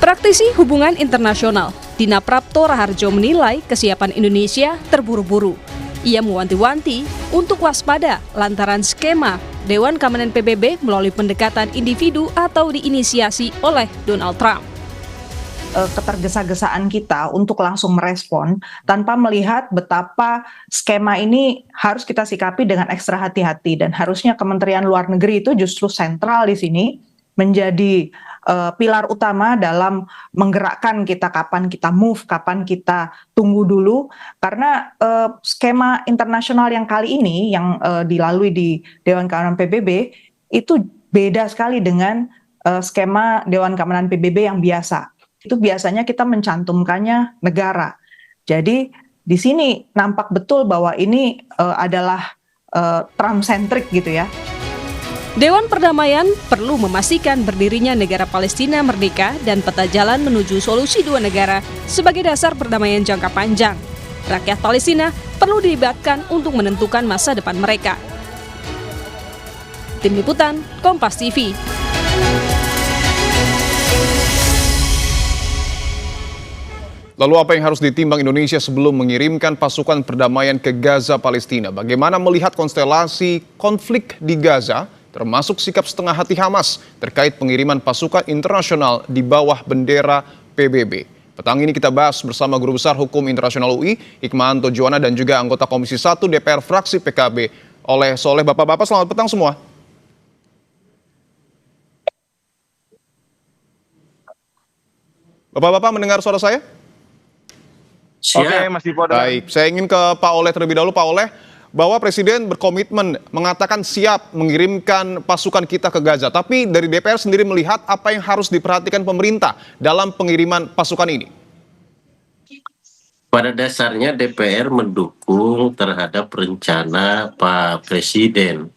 Praktisi hubungan internasional Dina Prapto Raharjo menilai kesiapan Indonesia terburu-buru. Ia mewanti-wanti untuk waspada lantaran skema Dewan Keamanan PBB melalui pendekatan individu atau diinisiasi oleh Donald Trump. Ketergesa-gesaan kita untuk langsung merespon tanpa melihat betapa skema ini harus kita sikapi dengan ekstra hati-hati, dan harusnya Kementerian Luar Negeri itu justru sentral di sini, menjadi pilar utama dalam menggerakkan kita, kapan kita move, kapan kita tunggu dulu, karena skema internasional yang kali ini yang dilalui di Dewan Keamanan PBB itu beda sekali dengan skema Dewan Keamanan PBB yang biasa. Itu biasanya kita mencantumkannya negara. Jadi di sini nampak betul bahwa ini adalah Trump-centric gitu ya. Dewan Perdamaian perlu memastikan berdirinya negara Palestina merdeka dan peta jalan menuju solusi dua negara sebagai dasar perdamaian jangka panjang. Rakyat Palestina perlu dilibatkan untuk menentukan masa depan mereka. Tim Liputan, Kompas TV. Lalu apa yang harus ditimbang Indonesia sebelum mengirimkan pasukan perdamaian ke Gaza, Palestina? Bagaimana melihat konstelasi konflik di Gaza, termasuk sikap setengah hati Hamas terkait pengiriman pasukan internasional di bawah bendera PBB? Petang ini kita bahas bersama Guru Besar Hukum Internasional UI, Hikmahanto Juwana, dan juga anggota Komisi 1 DPR fraksi PKB, Oleh Soleh. Bapak-bapak, selamat petang semua. Bapak-bapak mendengar suara saya? Oke, Mas Dipo. Baik, saya ingin ke Pak Oleh terlebih dahulu. Pak Oleh, bahwa Presiden berkomitmen mengatakan siap mengirimkan pasukan kita ke Gaza. Tapi dari DPR sendiri melihat apa yang harus diperhatikan pemerintah dalam pengiriman pasukan ini? Pada dasarnya DPR mendukung terhadap rencana Pak Presiden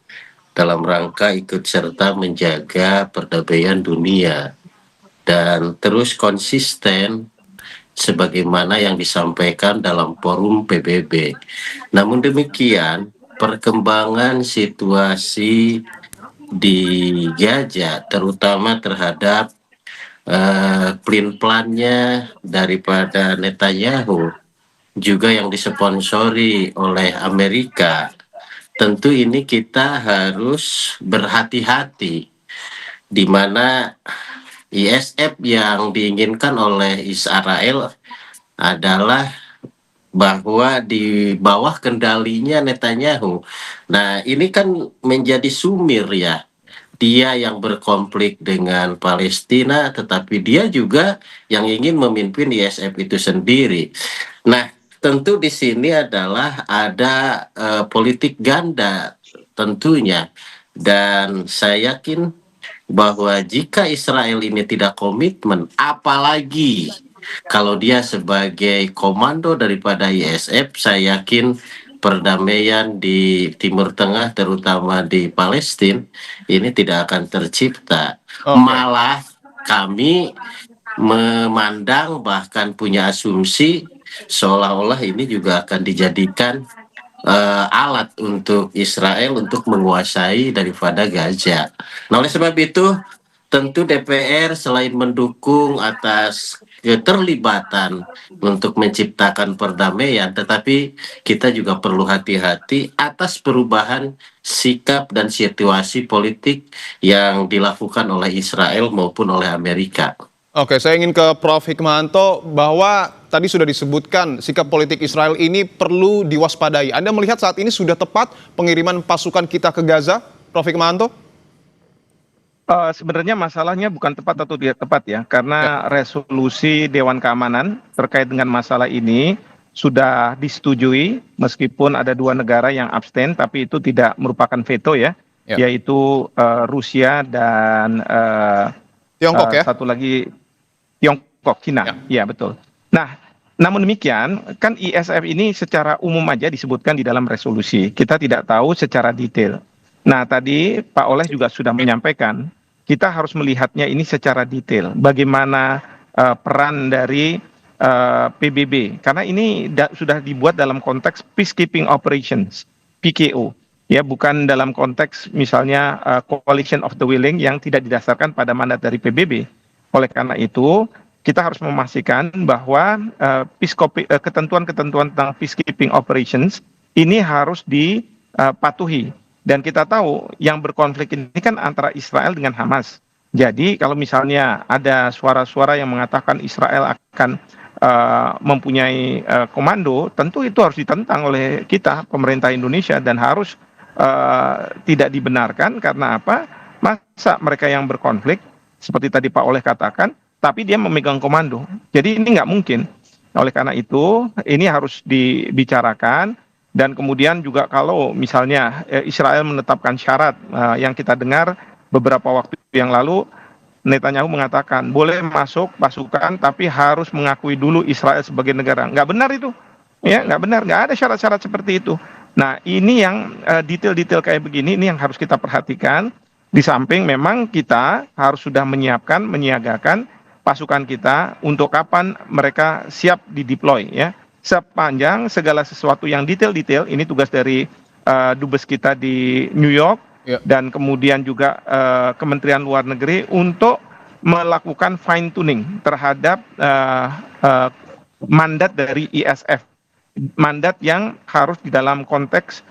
dalam rangka ikut serta menjaga perdamaian dunia dan terus konsisten sebagaimana yang disampaikan dalam forum PBB. Namun demikian, perkembangan situasi di Gaza, terutama terhadap plan-plannya daripada Netanyahu, juga yang disponsori oleh Amerika, tentu ini kita harus berhati-hati, di mana ISF yang diinginkan oleh Israel adalah bahwa di bawah kendalinya Netanyahu. Nah, ini kan menjadi sumir ya. Dia yang berkonflik dengan Palestina, tetapi dia juga yang ingin memimpin ISF itu sendiri. Nah, tentu di sini adalah ada politik ganda tentunya. Dan saya yakin bahwa jika Israel ini tidak komitmen, apalagi kalau dia sebagai komando daripada ISF, saya yakin perdamaian di Timur Tengah, terutama di Palestina, ini tidak akan tercipta. Malah kami memandang, bahkan punya asumsi, seolah-olah ini juga akan dijadikan alat untuk Israel untuk menguasai daripada Gaza. Nah, oleh sebab itu tentu DPR selain mendukung atas keterlibatan untuk menciptakan perdamaian, tetapi kita juga perlu hati-hati atas perubahan sikap dan situasi politik yang dilakukan oleh Israel maupun oleh Amerika. Oke, saya ingin ke Prof. Hikmahanto, bahwa tadi sudah disebutkan sikap politik Israel ini perlu diwaspadai. Anda melihat saat ini sudah tepat pengiriman pasukan kita ke Gaza, Prof. Hikmahanto? Sebenarnya masalahnya bukan tepat atau tidak tepat ya, karena resolusi Dewan Keamanan terkait dengan masalah ini sudah disetujui, meskipun ada 2 negara yang abstain, tapi itu tidak merupakan veto ya. yaitu Rusia dan Tiongkok ya? Satu lagi Tiongkok, Cina, ya betul. Nah, namun demikian kan ISF ini secara umum aja disebutkan di dalam resolusi. Kita tidak tahu secara detail. Nah, tadi Pak Oleh juga sudah menyampaikan kita harus melihatnya ini secara detail. Bagaimana peran dari PBB, karena ini sudah dibuat dalam konteks peacekeeping operations, PKO. Ya, bukan dalam konteks misalnya coalition of the willing yang tidak didasarkan pada mandat dari PBB. Oleh karena itu, kita harus memastikan bahwa ketentuan-ketentuan tentang peacekeeping operations ini harus dipatuhi. Dan kita tahu yang berkonflik ini kan antara Israel dengan Hamas. Jadi kalau misalnya ada suara-suara yang mengatakan Israel akan mempunyai komando, tentu itu harus ditentang oleh kita, pemerintah Indonesia, dan harus tidak dibenarkan. Karena apa? Masa mereka yang berkonflik seperti tadi Pak Oleh katakan, tapi dia memegang komando. Jadi ini nggak mungkin. Oleh karena itu ini harus dibicarakan, dan kemudian juga kalau misalnya Israel menetapkan syarat yang kita dengar beberapa waktu yang lalu, Netanyahu mengatakan boleh masuk pasukan tapi harus mengakui dulu Israel sebagai negara. Nggak benar itu, ya nggak benar, nggak ada syarat-syarat seperti itu. Nah, ini yang detail-detail kayak begini, ini yang harus kita perhatikan. Di samping memang kita harus sudah menyiagakan pasukan kita untuk kapan mereka siap dideploy, ya. Sepanjang segala sesuatu yang detail-detail, ini tugas dari dubes kita di New York, dan kemudian juga Kementerian Luar Negeri untuk melakukan fine tuning terhadap mandat dari ISF. Mandat yang harus di dalam konteks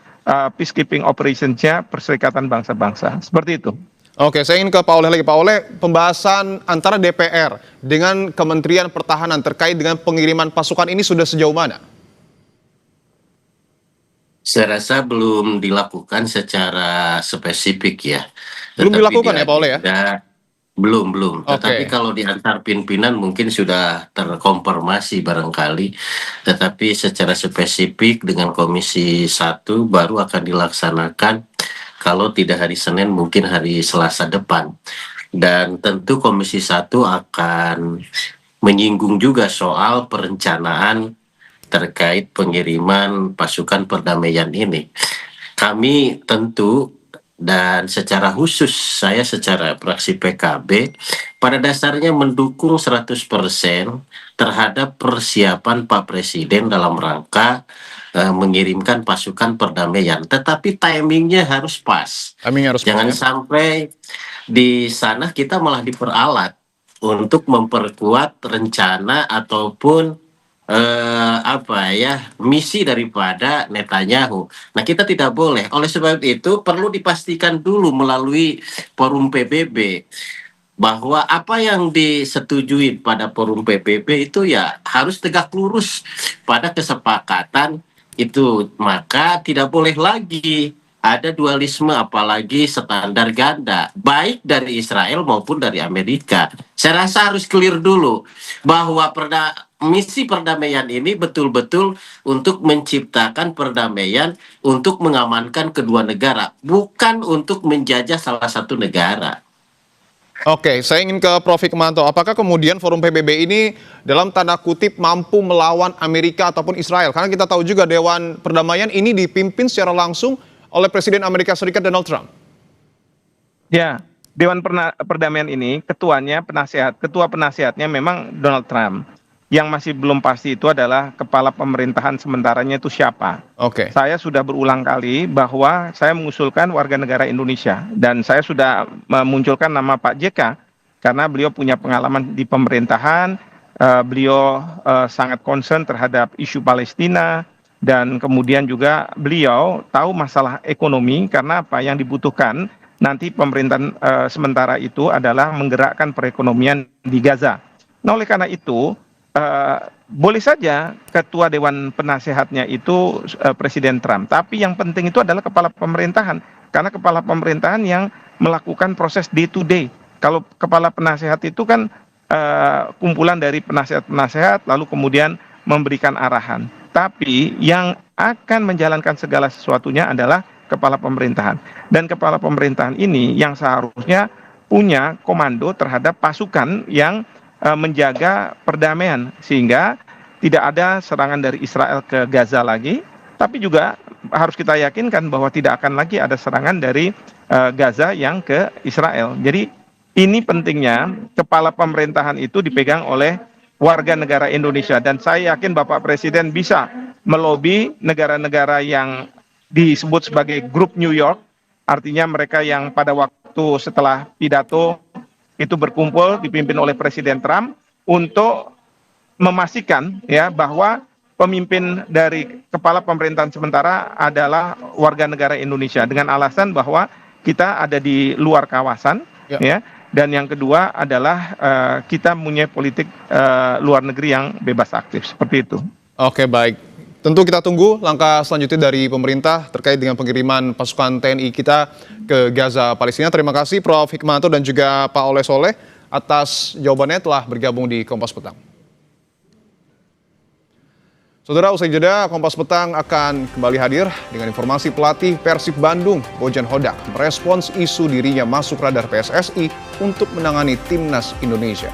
peacekeeping operations-nya Perserikatan Bangsa-Bangsa. Seperti itu. Oke, saya ingin ke Pak Oleh lagi. Pak Oleh, pembahasan antara DPR dengan Kementerian Pertahanan terkait dengan pengiriman pasukan ini sudah sejauh mana? Saya rasa belum dilakukan secara spesifik ya. Belum dilakukan ya Pak Oleh ya? Belum. Tetapi kalau di antar pimpinan mungkin sudah terkonfirmasi barangkali. Tetapi secara spesifik dengan Komisi 1 baru akan dilaksanakan kalau tidak hari Senin mungkin hari Selasa depan. Dan tentu Komisi 1 akan menyinggung juga soal perencanaan terkait pengiriman pasukan perdamaian ini. Kami tentu dan secara khusus saya secara fraksi PKB pada dasarnya mendukung 100% terhadap persiapan Pak Presiden dalam rangka mengirimkan pasukan perdamaian. Tetapi timingnya harus pas. Jangan sampai di sana kita malah diperalat untuk memperkuat rencana ataupun misi daripada Netanyahu. Nah, kita tidak boleh. Oleh sebab itu perlu dipastikan dulu melalui forum PBB bahwa apa yang disetujui pada forum PBB itu ya harus tegak lurus pada kesepakatan itu. Maka tidak boleh lagi ada dualisme, apalagi standar ganda, baik dari Israel maupun dari Amerika. Saya rasa harus clear dulu bahwa misi perdamaian ini betul-betul untuk menciptakan perdamaian, untuk mengamankan kedua negara, bukan untuk menjajah salah satu negara. Oke, saya ingin ke Prof. Hikmanto. Apakah kemudian forum PBB ini dalam tanda kutip mampu melawan Amerika ataupun Israel? Karena kita tahu juga Dewan Perdamaian ini dipimpin secara langsung oleh Presiden Amerika Serikat Donald Trump. Ya, Dewan Perdamaian ini ketua penasihatnya memang Donald Trump. Yang masih belum pasti itu adalah kepala pemerintahan sementaranya itu siapa. Oke. Saya sudah berulang kali bahwa saya mengusulkan warga negara Indonesia, dan saya sudah memunculkan nama Pak JK karena beliau punya pengalaman di pemerintahan, beliau sangat concern terhadap isu Palestina, dan kemudian juga beliau tahu masalah ekonomi. Karena apa yang dibutuhkan nanti pemerintahan sementara itu adalah menggerakkan perekonomian di Gaza. Nah, oleh karena itu boleh saja ketua Dewan Penasehatnya itu Presiden Trump, tapi yang penting itu adalah kepala pemerintahan, karena kepala pemerintahan yang melakukan proses day to day. Kalau kepala penasehat itu kan kumpulan dari penasehat-penasehat lalu kemudian memberikan arahan, tapi yang akan menjalankan segala sesuatunya adalah kepala pemerintahan. Dan kepala pemerintahan ini yang seharusnya punya komando terhadap pasukan yang menjaga perdamaian, sehingga tidak ada serangan dari Israel ke Gaza lagi, tapi juga harus kita yakinkan bahwa tidak akan lagi ada serangan dari Gaza yang ke Israel. Jadi ini pentingnya kepala pemerintahan itu dipegang oleh warga negara Indonesia, dan saya yakin Bapak Presiden bisa melobi negara-negara yang disebut sebagai grup New York, artinya mereka yang pada waktu setelah pidato itu berkumpul dipimpin oleh Presiden Trump untuk memastikan ya bahwa pemimpin dari kepala pemerintahan sementara adalah warga negara Indonesia, dengan alasan bahwa kita ada di luar kawasan ya. Dan yang kedua adalah kita punya politik luar negeri yang bebas aktif, seperti itu. Oke, baik. Tentu kita tunggu langkah selanjutnya dari pemerintah terkait dengan pengiriman pasukan TNI kita ke Gaza, Palestina. Terima kasih Prof. Hikmanto dan juga Pak Oleh Soleh atas jawabannya, telah bergabung di Kompas Petang. Saudara, usai jeda, Kompas Petang akan kembali hadir dengan informasi pelatih Persib Bandung, Bojan Hodak, merespons isu dirinya masuk radar PSSI untuk menangani timnas Indonesia.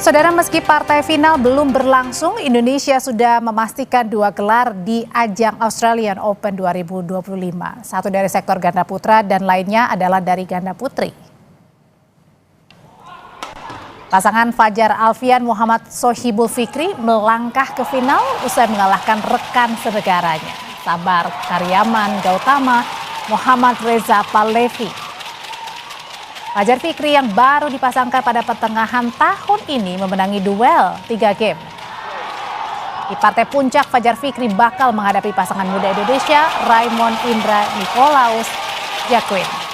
Saudara, meski partai final belum berlangsung, Indonesia sudah memastikan 2 gelar di ajang Australian Open 2025. Satu dari sektor ganda putra dan lainnya adalah dari ganda putri. Pasangan Fajar Alfian Muhammad Sohibul Fikri melangkah ke final usai mengalahkan rekan senegaranya, Sabar Karyaman Gautama Muhammad Reza Palevi. Fajar Fikri yang baru dipasangkan pada pertengahan tahun ini memenangi duel 3 game. Di partai puncak, Fajar Fikri bakal menghadapi pasangan muda Indonesia, Raimon Indra Nikolaus Jaquin.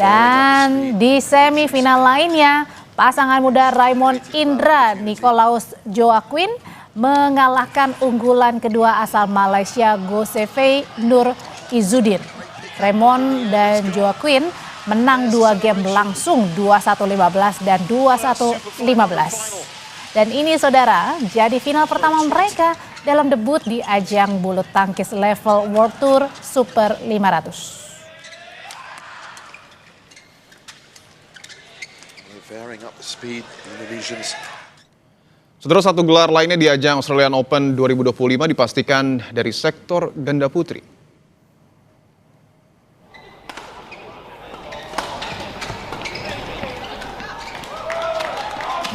Dan di semifinal lainnya, pasangan muda Raimon Indra Nikolaus Joaquin mengalahkan unggulan kedua asal Malaysia Gosefei Nur Izzuddin. Raimon dan Joaquin menang 2 game langsung, 21-15 dan 21-15. Dan ini saudara, jadi final pertama mereka dalam debut di ajang bulu tangkis level World Tour Super 500. Saudara, satu gelar lainnya di ajang Australian Open 2025 dipastikan dari sektor ganda putri.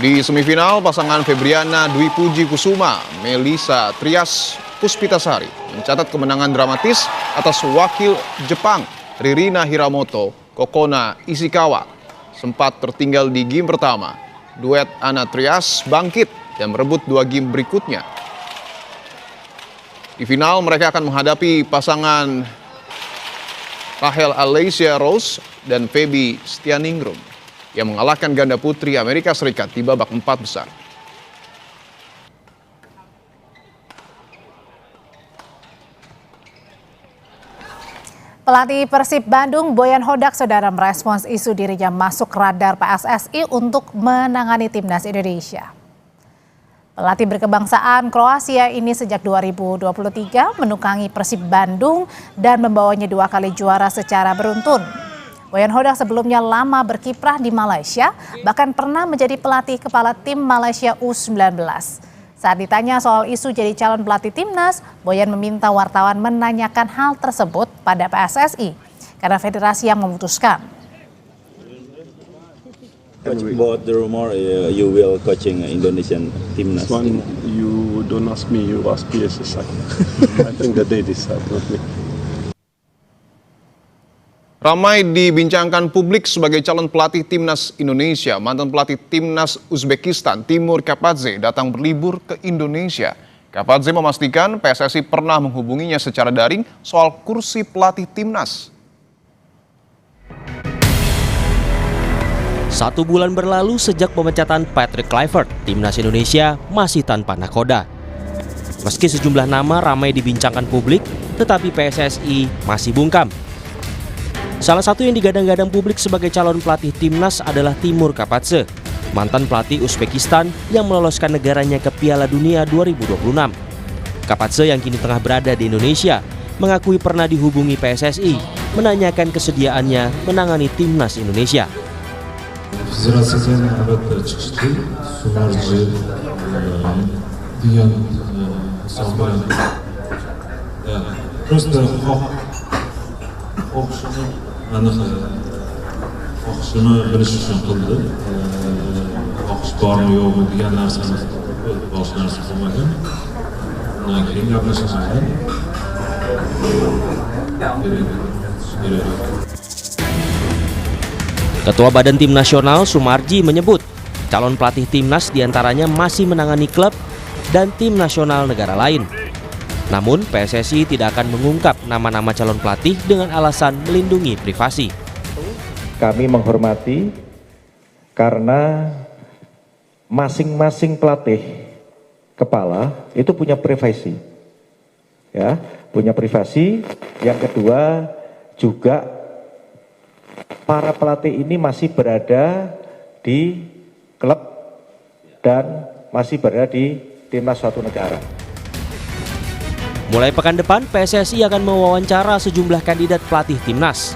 Di semifinal, pasangan Febriana Dwi Puji Kusuma, Melisa Trias Puspitasari mencatat kemenangan dramatis atas wakil Jepang Ririna Hiramoto Kokona Ishikawa. Sempat tertinggal di game pertama, duet Ana Trias bangkit dan merebut 2 game berikutnya. Di final mereka akan menghadapi pasangan Rahel Alaysia Rose dan Feby Stianingrum yang mengalahkan ganda putri Amerika Serikat di babak 4 besar. Pelatih Persib Bandung, Bojan Hodak, saudara, merespons isu dirinya masuk radar PSSI untuk menangani timnas Indonesia. Pelatih berkebangsaan Kroasia ini sejak 2023 menukangi Persib Bandung dan membawanya 2 kali juara secara beruntun. Bojan Hodak sebelumnya lama berkiprah di Malaysia, bahkan pernah menjadi pelatih kepala tim Malaysia U19. Saat ditanya soal isu jadi calon pelatih timnas, Bojan meminta wartawan menanyakan hal tersebut pada PSSI karena federasi yang memutuskan. About the rumor, you will coaching Indonesian timnas. This one you don't ask me, you ask PSSI. I think that they decide, not me. Ramai dibincangkan publik sebagai calon pelatih timnas Indonesia. Mantan pelatih timnas Uzbekistan Timur Kapadze datang berlibur ke Indonesia. Kapatze memastikan PSSI pernah menghubunginya secara daring soal kursi pelatih timnas. 1 bulan berlalu sejak pemecatan Patrick Kluivert, timnas Indonesia masih tanpa nakoda. Meski sejumlah nama ramai dibincangkan publik, tetapi PSSI masih bungkam. Salah satu yang digadang-gadang publik sebagai calon pelatih timnas adalah Timur Kapatze, mantan pelatih Uzbekistan yang meloloskan negaranya ke Piala Dunia 2026. Kapatze yang kini tengah berada di Indonesia mengakui pernah dihubungi PSSI menanyakan kesediaannya menangani timnas Indonesia. Федерациядан albatta chiqishdi, Sumarji degan so'zlar. Просто xohishini bilish uchun qildi. Xohish bormi yo'qmi degan narsani boshqa narsa qilmagan. Undan keyin gaplashishadi. Ketua Badan Tim Nasional Sumarji menyebut calon pelatih timnas diantaranya masih menangani klub dan tim nasional negara lain. Namun PSSI tidak akan mengungkap nama-nama calon pelatih dengan alasan melindungi privasi. Kami menghormati karena masing-masing pelatih kepala itu punya privasi. Ya, punya privasi. Yang kedua juga para pelatih ini masih berada di klub dan masih berada di timnas suatu negara. Mulai pekan depan, PSSI akan mewawancara sejumlah kandidat pelatih timnas.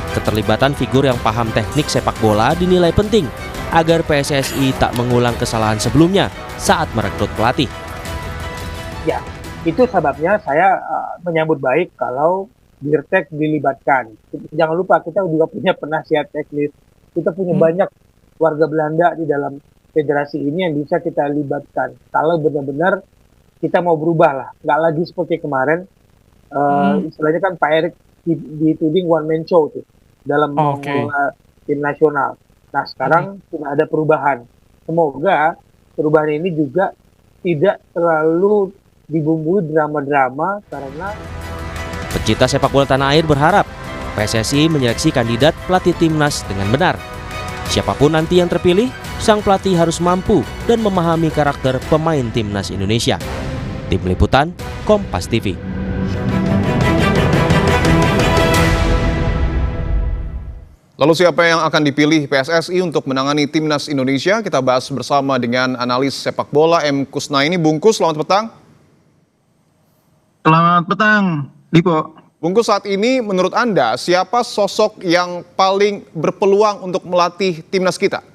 Keterlibatan figur yang paham teknik sepak bola dinilai penting agar PSSI tak mengulang kesalahan sebelumnya saat merekrut pelatih. Ya, itu sebabnya saya menyambut baik kalau Dirtek dilibatkan. Jangan lupa kita juga punya penasihat teknis. Kita punya banyak warga Belanda di dalam federasi ini yang bisa kita libatkan. Kalau benar-benar kita mau berubah lah, nggak lagi seperti kemarin. Istilahnya kan Pak Erik dituding one man show tuh dalam mengelola tim nasional. Nah sekarang sudah ada perubahan. Semoga perubahan ini juga tidak terlalu dibumbui drama-drama karena Pecinta sepak bola tanah air berharap PSSI menyeleksi kandidat pelatih timnas dengan benar. Siapapun nanti yang terpilih, sang pelatih harus mampu dan memahami karakter pemain timnas Indonesia. Tim Liputan, Kompas TV. Lalu siapa yang akan dipilih PSSI untuk menangani timnas Indonesia? Kita bahas bersama dengan analis sepak bola M. Kusnaini. Bungkus, selamat petang. Selamat petang. Dipo. Bungkus, saat ini menurut Anda siapa sosok yang paling berpeluang untuk melatih timnas kita?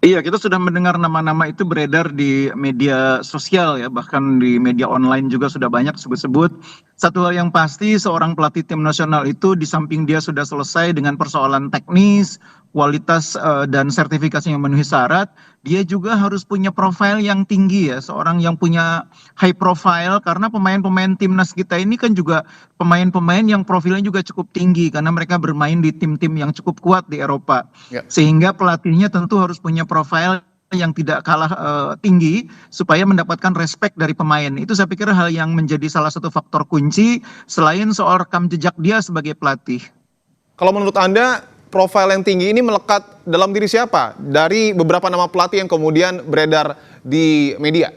Iya, kita sudah mendengar nama-nama itu beredar di media sosial ya, bahkan di media online juga sudah banyak sebut-sebut. Satu hal yang pasti, seorang pelatih tim nasional itu di samping dia sudah selesai dengan persoalan teknis, kualitas dan sertifikasi yang memenuhi syarat, dia juga harus punya profil yang tinggi ya, seorang yang punya high profile, karena pemain-pemain timnas kita ini kan juga pemain-pemain yang profilnya juga cukup tinggi karena mereka bermain di tim-tim yang cukup kuat di Eropa. Sehingga pelatihnya tentu harus punya profil yang tidak kalah tinggi supaya mendapatkan respect dari pemain. Itu saya pikir hal yang menjadi salah satu faktor kunci selain soal rekam jejak dia sebagai pelatih. Kalau menurut Anda, profil yang tinggi ini melekat dalam diri siapa? Dari beberapa nama pelatih yang kemudian beredar di media.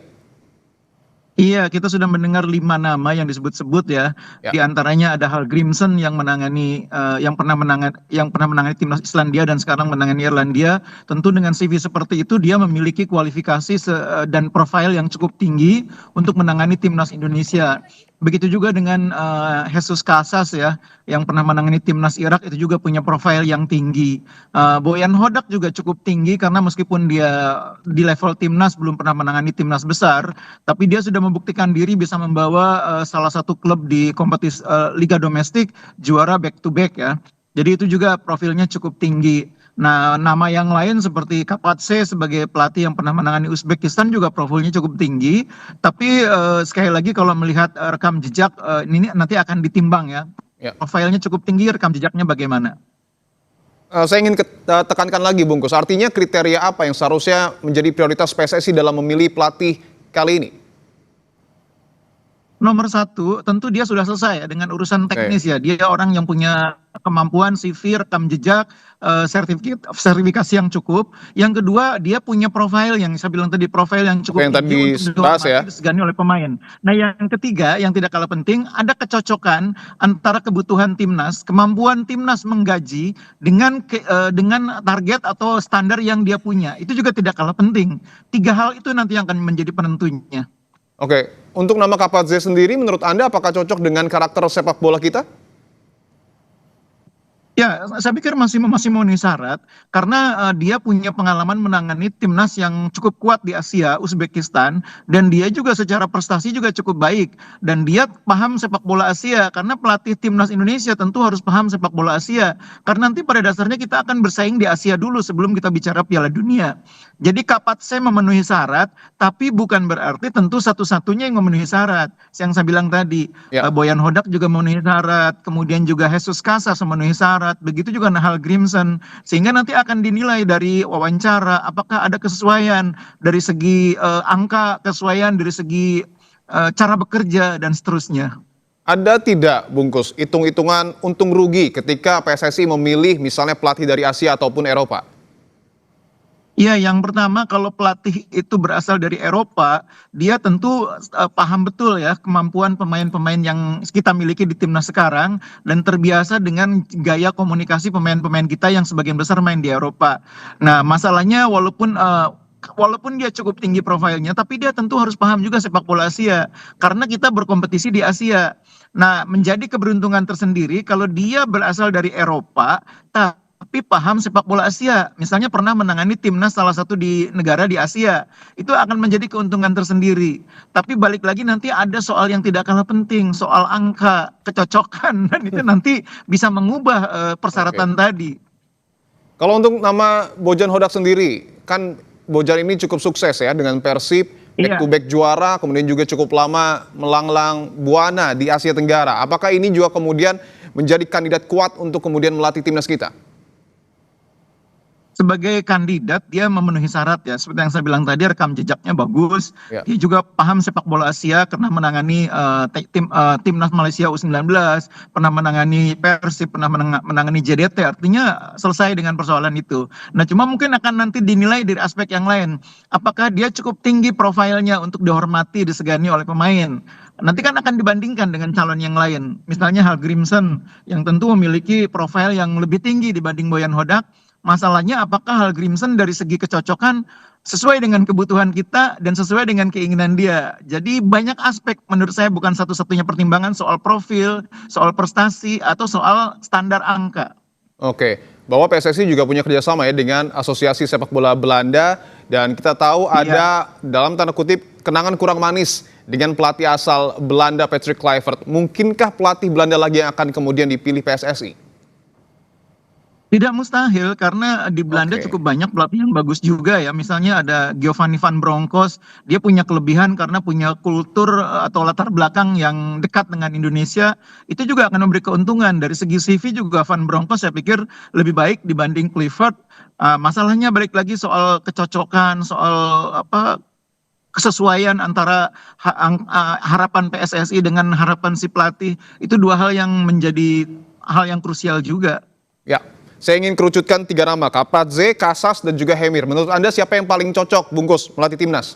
Iya, kita sudah mendengar 5 nama yang disebut-sebut ya. Di antaranya ada Hal Grimson yang menangani yang pernah menangani timnas Islandia dan sekarang menangani Irlandia. Tentu dengan CV seperti itu dia memiliki kualifikasi dan profil yang cukup tinggi untuk menangani timnas Indonesia. Begitu juga dengan Jesus Casas ya, yang pernah menangani timnas Irak, itu juga punya profil yang tinggi. Boyan Hodak juga cukup tinggi karena meskipun dia di level timnas belum pernah menangani timnas besar, tapi dia sudah membuktikan diri bisa membawa salah satu klub di kompetisi liga domestik juara back to back ya. Jadi itu juga profilnya cukup tinggi. Nah, nama yang lain seperti Kapatze sebagai pelatih yang pernah menangani Uzbekistan juga profilnya cukup tinggi. Tapi sekali lagi kalau melihat rekam jejak ini nanti akan ditimbang ya. Profilnya cukup tinggi, rekam jejaknya bagaimana? Saya ingin tekankan lagi Bungkus, artinya kriteria apa yang seharusnya menjadi prioritas PSSI dalam memilih pelatih kali ini? Nomor satu, tentu dia sudah selesai ya dengan urusan teknis ya. Dia orang yang punya kemampuan, CV, rekam jejak, sertifikasi yang cukup. Yang kedua, dia punya profil yang saya bilang tadi, profil yang cukup yang tadi tinggi untuk bahas ya. disegani oleh pemain. Nah, yang ketiga, yang tidak kalah penting, ada kecocokan antara kebutuhan timnas, kemampuan timnas menggaji dengan target atau standar yang dia punya. Itu juga tidak kalah penting. Tiga hal itu nanti yang akan menjadi penentunya. Oke, untuk nama Kapadze sendiri menurut Anda apakah cocok dengan karakter sepak bola kita? Ya, saya pikir masih memenuhi syarat karena dia punya pengalaman menangani timnas yang cukup kuat di Asia, Uzbekistan, dan dia juga secara prestasi juga cukup baik. Dan dia paham sepak bola Asia karena pelatih timnas Indonesia tentu harus paham sepak bola Asia. Karena nanti pada dasarnya kita akan bersaing di Asia dulu sebelum kita bicara Piala Dunia. Jadi Kapadze memenuhi syarat, tapi bukan berarti tentu satu-satunya yang memenuhi syarat. Yang saya bilang tadi, Boyan Hodak juga memenuhi syarat, kemudian juga Jesus Casas memenuhi syarat, begitu juga Nahal Grimson. Sehingga nanti akan dinilai dari wawancara, apakah ada kesesuaian dari segi angka, kesesuaian dari segi cara bekerja, dan seterusnya. Ada tidak, Bungkus, hitung-hitungan untung rugi ketika PSSI memilih misalnya pelatih dari Asia ataupun Eropa? Ya, yang pertama kalau pelatih itu berasal dari Eropa, dia tentu paham betul ya kemampuan pemain-pemain yang kita miliki di timnas sekarang dan terbiasa dengan gaya komunikasi pemain-pemain kita yang sebagian besar main di Eropa. Nah, masalahnya walaupun dia cukup tinggi profilnya, tapi dia tentu harus paham juga sepak bola Asia karena kita berkompetisi di Asia. Nah, menjadi keberuntungan tersendiri kalau dia berasal dari Eropa, tapi paham sepak bola Asia, misalnya pernah menangani timnas salah satu di negara di Asia, itu akan menjadi keuntungan tersendiri. Tapi balik lagi nanti ada soal yang tidak kalah penting, soal angka, kecocokan, dan itu nanti bisa mengubah persyaratan tadi. Kalau untuk nama Bojan Hodak sendiri, kan Bojan ini cukup sukses ya dengan Persib, back-to-back juara, kemudian juga cukup lama melanglang buana di Asia Tenggara. Apakah ini juga kemudian menjadi kandidat kuat untuk kemudian melatih timnas kita? Sebagai kandidat dia memenuhi syarat ya, seperti yang saya bilang tadi, rekam jejaknya bagus. Dia juga paham sepak bola Asia karena menangani timnas Malaysia U19, pernah menangani Persib, pernah menangani JDT, artinya selesai dengan persoalan itu. Nah, cuma mungkin akan nanti dinilai dari aspek yang lain. Apakah dia cukup tinggi profilnya untuk dihormati, disegani oleh pemain? Nanti kan akan dibandingkan dengan calon yang lain. Misalnya Hal Grimson yang tentu memiliki profil yang lebih tinggi dibanding Boyan Hodak. Masalahnya apakah Hal Grimson dari segi kecocokan sesuai dengan kebutuhan kita dan sesuai dengan keinginan dia. Jadi banyak aspek menurut saya, bukan satu-satunya pertimbangan soal profil, soal prestasi, atau soal standar angka. Oke, bahwa PSSI juga punya kerjasama ya dengan Asosiasi Sepak Bola Belanda, dan kita tahu ada dalam tanda kutip kenangan kurang manis dengan pelatih asal Belanda Patrick Kluivert. Mungkinkah pelatih Belanda lagi yang akan kemudian dipilih PSSI? Tidak mustahil karena di Belanda cukup banyak pelatih yang bagus juga ya. Misalnya ada Giovanni van Bronckhorst, dia punya kelebihan karena punya kultur atau latar belakang yang dekat dengan Indonesia. Itu juga akan memberi keuntungan. Dari segi CV juga Van Bronckhorst saya pikir lebih baik dibanding Kluivert. Masalahnya balik lagi soal kecocokan, soal kesesuaian antara harapan PSSI dengan harapan si pelatih. Itu dua hal yang menjadi hal yang krusial juga. Ya. Saya ingin kerucutkan 3 nama, Kapadze, Casas, dan juga Hemir. Menurut Anda siapa yang paling cocok, Bungkus, melatih timnas?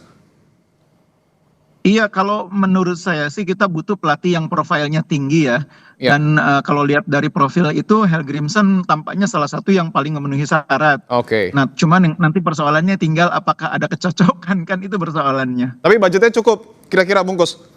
Iya, kalau menurut saya sih kita butuh pelatih yang profilnya tinggi ya. Dan kalau lihat dari profil itu, Hal Grimson tampaknya salah satu yang paling memenuhi syarat. Nah, cuman nanti persoalannya tinggal apakah ada kecocokan, kan itu persoalannya. Tapi budgetnya cukup, kira-kira Bungkus?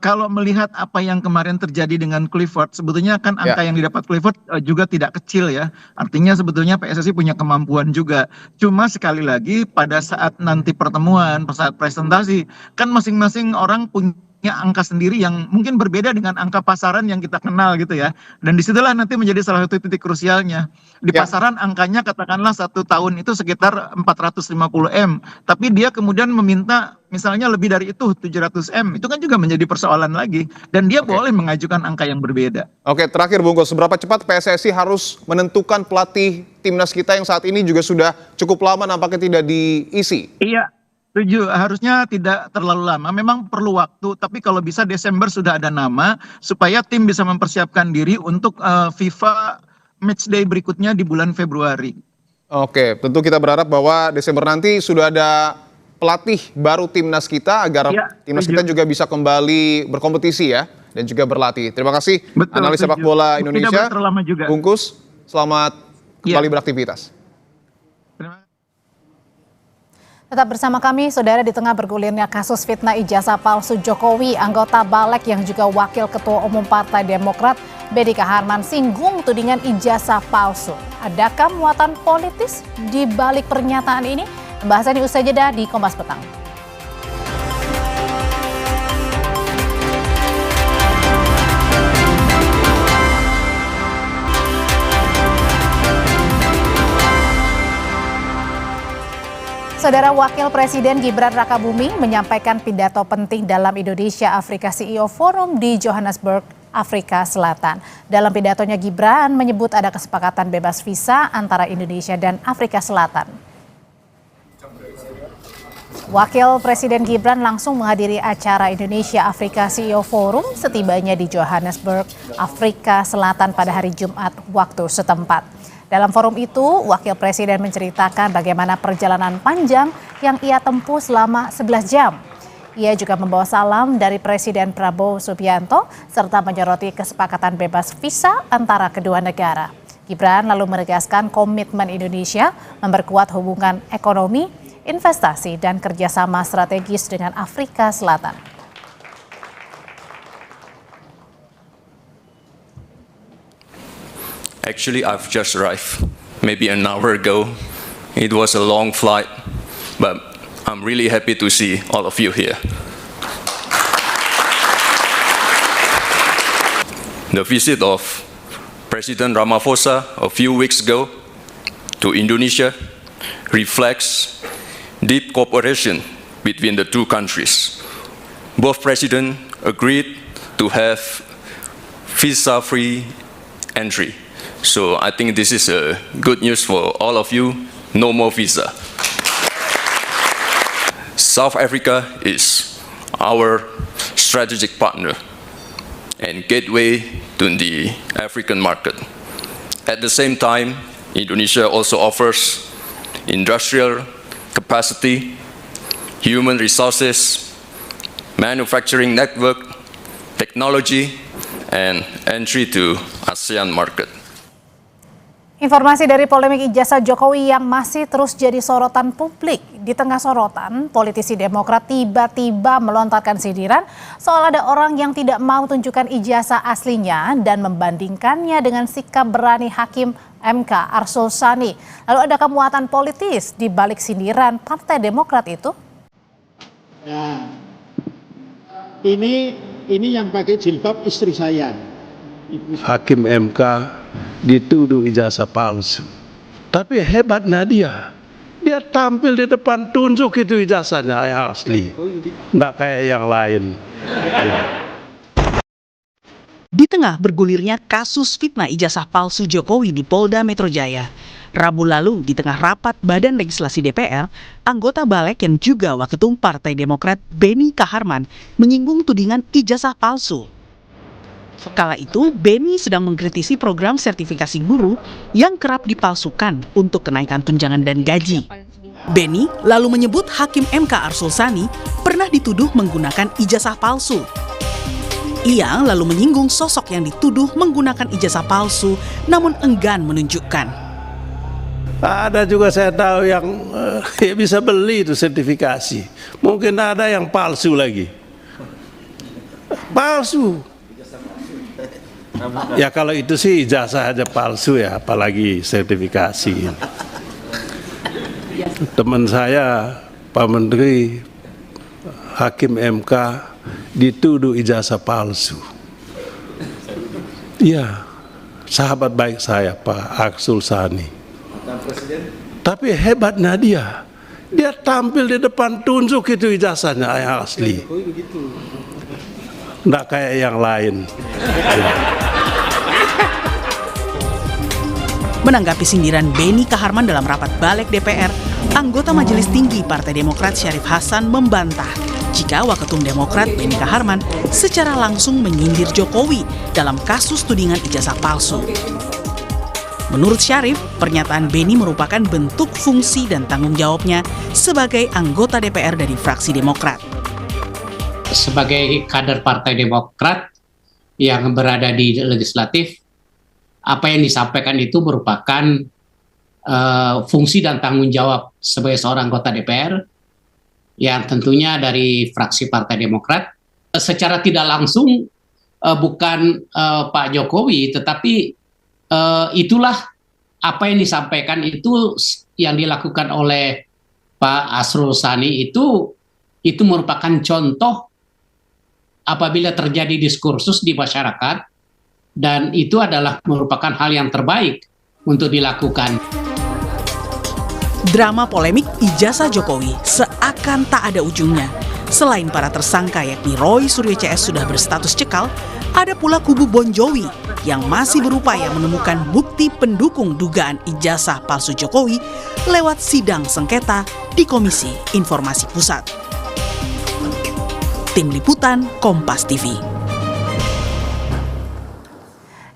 Kalau melihat apa yang kemarin terjadi dengan Kluivert, sebetulnya kan angka yang didapat Kluivert juga tidak kecil ya. Artinya sebetulnya PSSI punya kemampuan juga. Cuma sekali lagi pada saat nanti pertemuan, saat presentasi, kan masing-masing orang punya angka sendiri yang mungkin berbeda dengan angka pasaran yang kita kenal gitu ya. Dan disitulah nanti menjadi salah satu titik krusialnya. Di pasaran angkanya katakanlah 1 tahun itu sekitar 450M. Tapi dia kemudian meminta misalnya lebih dari itu 700M. Itu kan juga menjadi persoalan lagi. Dan dia boleh mengajukan angka yang berbeda. Oke, terakhir Bungkus, seberapa cepat PSSI harus menentukan pelatih timnas kita yang saat ini juga sudah cukup lama nampaknya tidak diisi? Iya. Setuju, harusnya tidak terlalu lama. Memang perlu waktu, tapi kalau bisa Desember sudah ada nama supaya tim bisa mempersiapkan diri untuk FIFA Matchday berikutnya di bulan Februari. Oke, tentu kita berharap bahwa Desember nanti sudah ada pelatih baru timnas kita agar timnas kita juga bisa kembali berkompetisi ya dan juga berlatih. Terima kasih analis sepak bola Indonesia. Bungkus, selamat kembali beraktivitas. Tetap bersama kami, saudara. Di tengah bergulirnya kasus fitnah ijazah palsu Jokowi, anggota Balek yang juga wakil ketua umum Partai Demokrat, Benny Kaharman, singgung tudingan ijazah palsu. Adakah muatan politis di balik pernyataan ini? Pembahasan usai jeda di Kompas Petang. Saudara, Wakil Presiden Gibran Rakabuming menyampaikan pidato penting dalam Indonesia Afrika CEO Forum di Johannesburg, Afrika Selatan. Dalam pidatonya, Gibran menyebut ada kesepakatan bebas visa antara Indonesia dan Afrika Selatan. Wakil Presiden Gibran langsung menghadiri acara Indonesia Afrika CEO Forum setibanya di Johannesburg, Afrika Selatan pada hari Jumat waktu setempat. Dalam forum itu, Wakil Presiden menceritakan bagaimana perjalanan panjang yang ia tempuh selama 11 jam. Ia juga membawa salam dari Presiden Prabowo Subianto serta menyoroti kesepakatan bebas visa antara kedua negara. Gibran lalu menegaskan komitmen Indonesia memperkuat hubungan ekonomi, investasi, dan kerjasama strategis dengan Afrika Selatan. Actually, I've just arrived maybe an hour ago. It was a long flight, but I'm really happy to see all of you here. The visit of President Ramaphosa a few weeks ago to Indonesia reflects deep cooperation between the two countries. Both presidents agreed to have visa-free entry. So I think this is good news for all of you. No more visa. South Africa is our strategic partner and gateway to the African market. At the same time, Indonesia also offers industrial capacity, human resources, manufacturing network, technology, and entry to ASEAN market. Informasi dari polemik ijazah Jokowi yang masih terus jadi sorotan publik. Di tengah sorotan, politisi Demokrat tiba-tiba melontarkan sindiran soal ada orang yang tidak mau tunjukkan ijazah aslinya dan membandingkannya dengan sikap berani Hakim MK Arsul Sani. Lalu adakah muatan politis di balik sindiran Partai Demokrat itu? Ya, ini yang pakai jilbab istri saya. Hakim MK dituduh ijazah palsu. Tapi hebatnya dia tampil di depan, tunjuk itu ijazahnya yang asli. Nggak kayak yang lain. Di tengah bergulirnya kasus fitnah ijazah palsu Jokowi di Polda Metro Jaya, Rabu lalu di tengah rapat Badan Legislasi DPR, anggota Balek yang juga Waketum Partai Demokrat Benny Kaharman menyinggung tudingan ijazah palsu. Kala itu, Benny sedang mengkritisi program sertifikasi guru yang kerap dipalsukan untuk kenaikan tunjangan dan gaji. Benny lalu menyebut Hakim MK Arsul Sani pernah dituduh menggunakan ijazah palsu. Ia lalu menyinggung sosok yang dituduh menggunakan ijazah palsu namun enggan menunjukkan. Ada juga saya tahu yang bisa beli itu sertifikasi. Mungkin ada yang palsu lagi. Palsu. Ya kalau itu sih ijazah aja palsu ya, apalagi sertifikasi. Teman saya, Pak Menteri, Hakim MK dituduh ijazah palsu. Iya, sahabat baik saya Pak Arsul Sani. Tapi hebatnya dia tampil di depan, tunjuk itu ijazahnya yang asli. Nggak kayak yang lain. Menanggapi sindiran Benny Kaharman dalam rapat Balek DPR, Anggota Majelis Tinggi Partai Demokrat Syarif Hasan membantah jika Waketum Demokrat Benny Kaharman secara langsung menyindir Jokowi dalam kasus tudingan ijazah palsu. Menurut Syarif, pernyataan Benny merupakan bentuk fungsi dan tanggung jawabnya sebagai anggota DPR dari fraksi Demokrat. Sebagai kader Partai Demokrat yang berada di legislatif, apa yang disampaikan itu merupakan fungsi dan tanggung jawab sebagai seorang anggota DPR yang tentunya dari fraksi Partai Demokrat. Secara tidak langsung bukan Pak Jokowi, tetapi itulah apa yang disampaikan itu yang dilakukan oleh Pak Asrul Sani itu merupakan contoh apabila terjadi diskursus di masyarakat, dan itu adalah merupakan hal yang terbaik untuk dilakukan. Drama polemik ijazah Jokowi seakan tak ada ujungnya. Selain para tersangka yakni Roy Suryo CS sudah berstatus cekal, ada pula kubu Bon Jovi yang masih berupaya menemukan bukti pendukung dugaan ijazah palsu Jokowi lewat sidang sengketa di Komisi Informasi Pusat. Tim Liputan Kompas TV.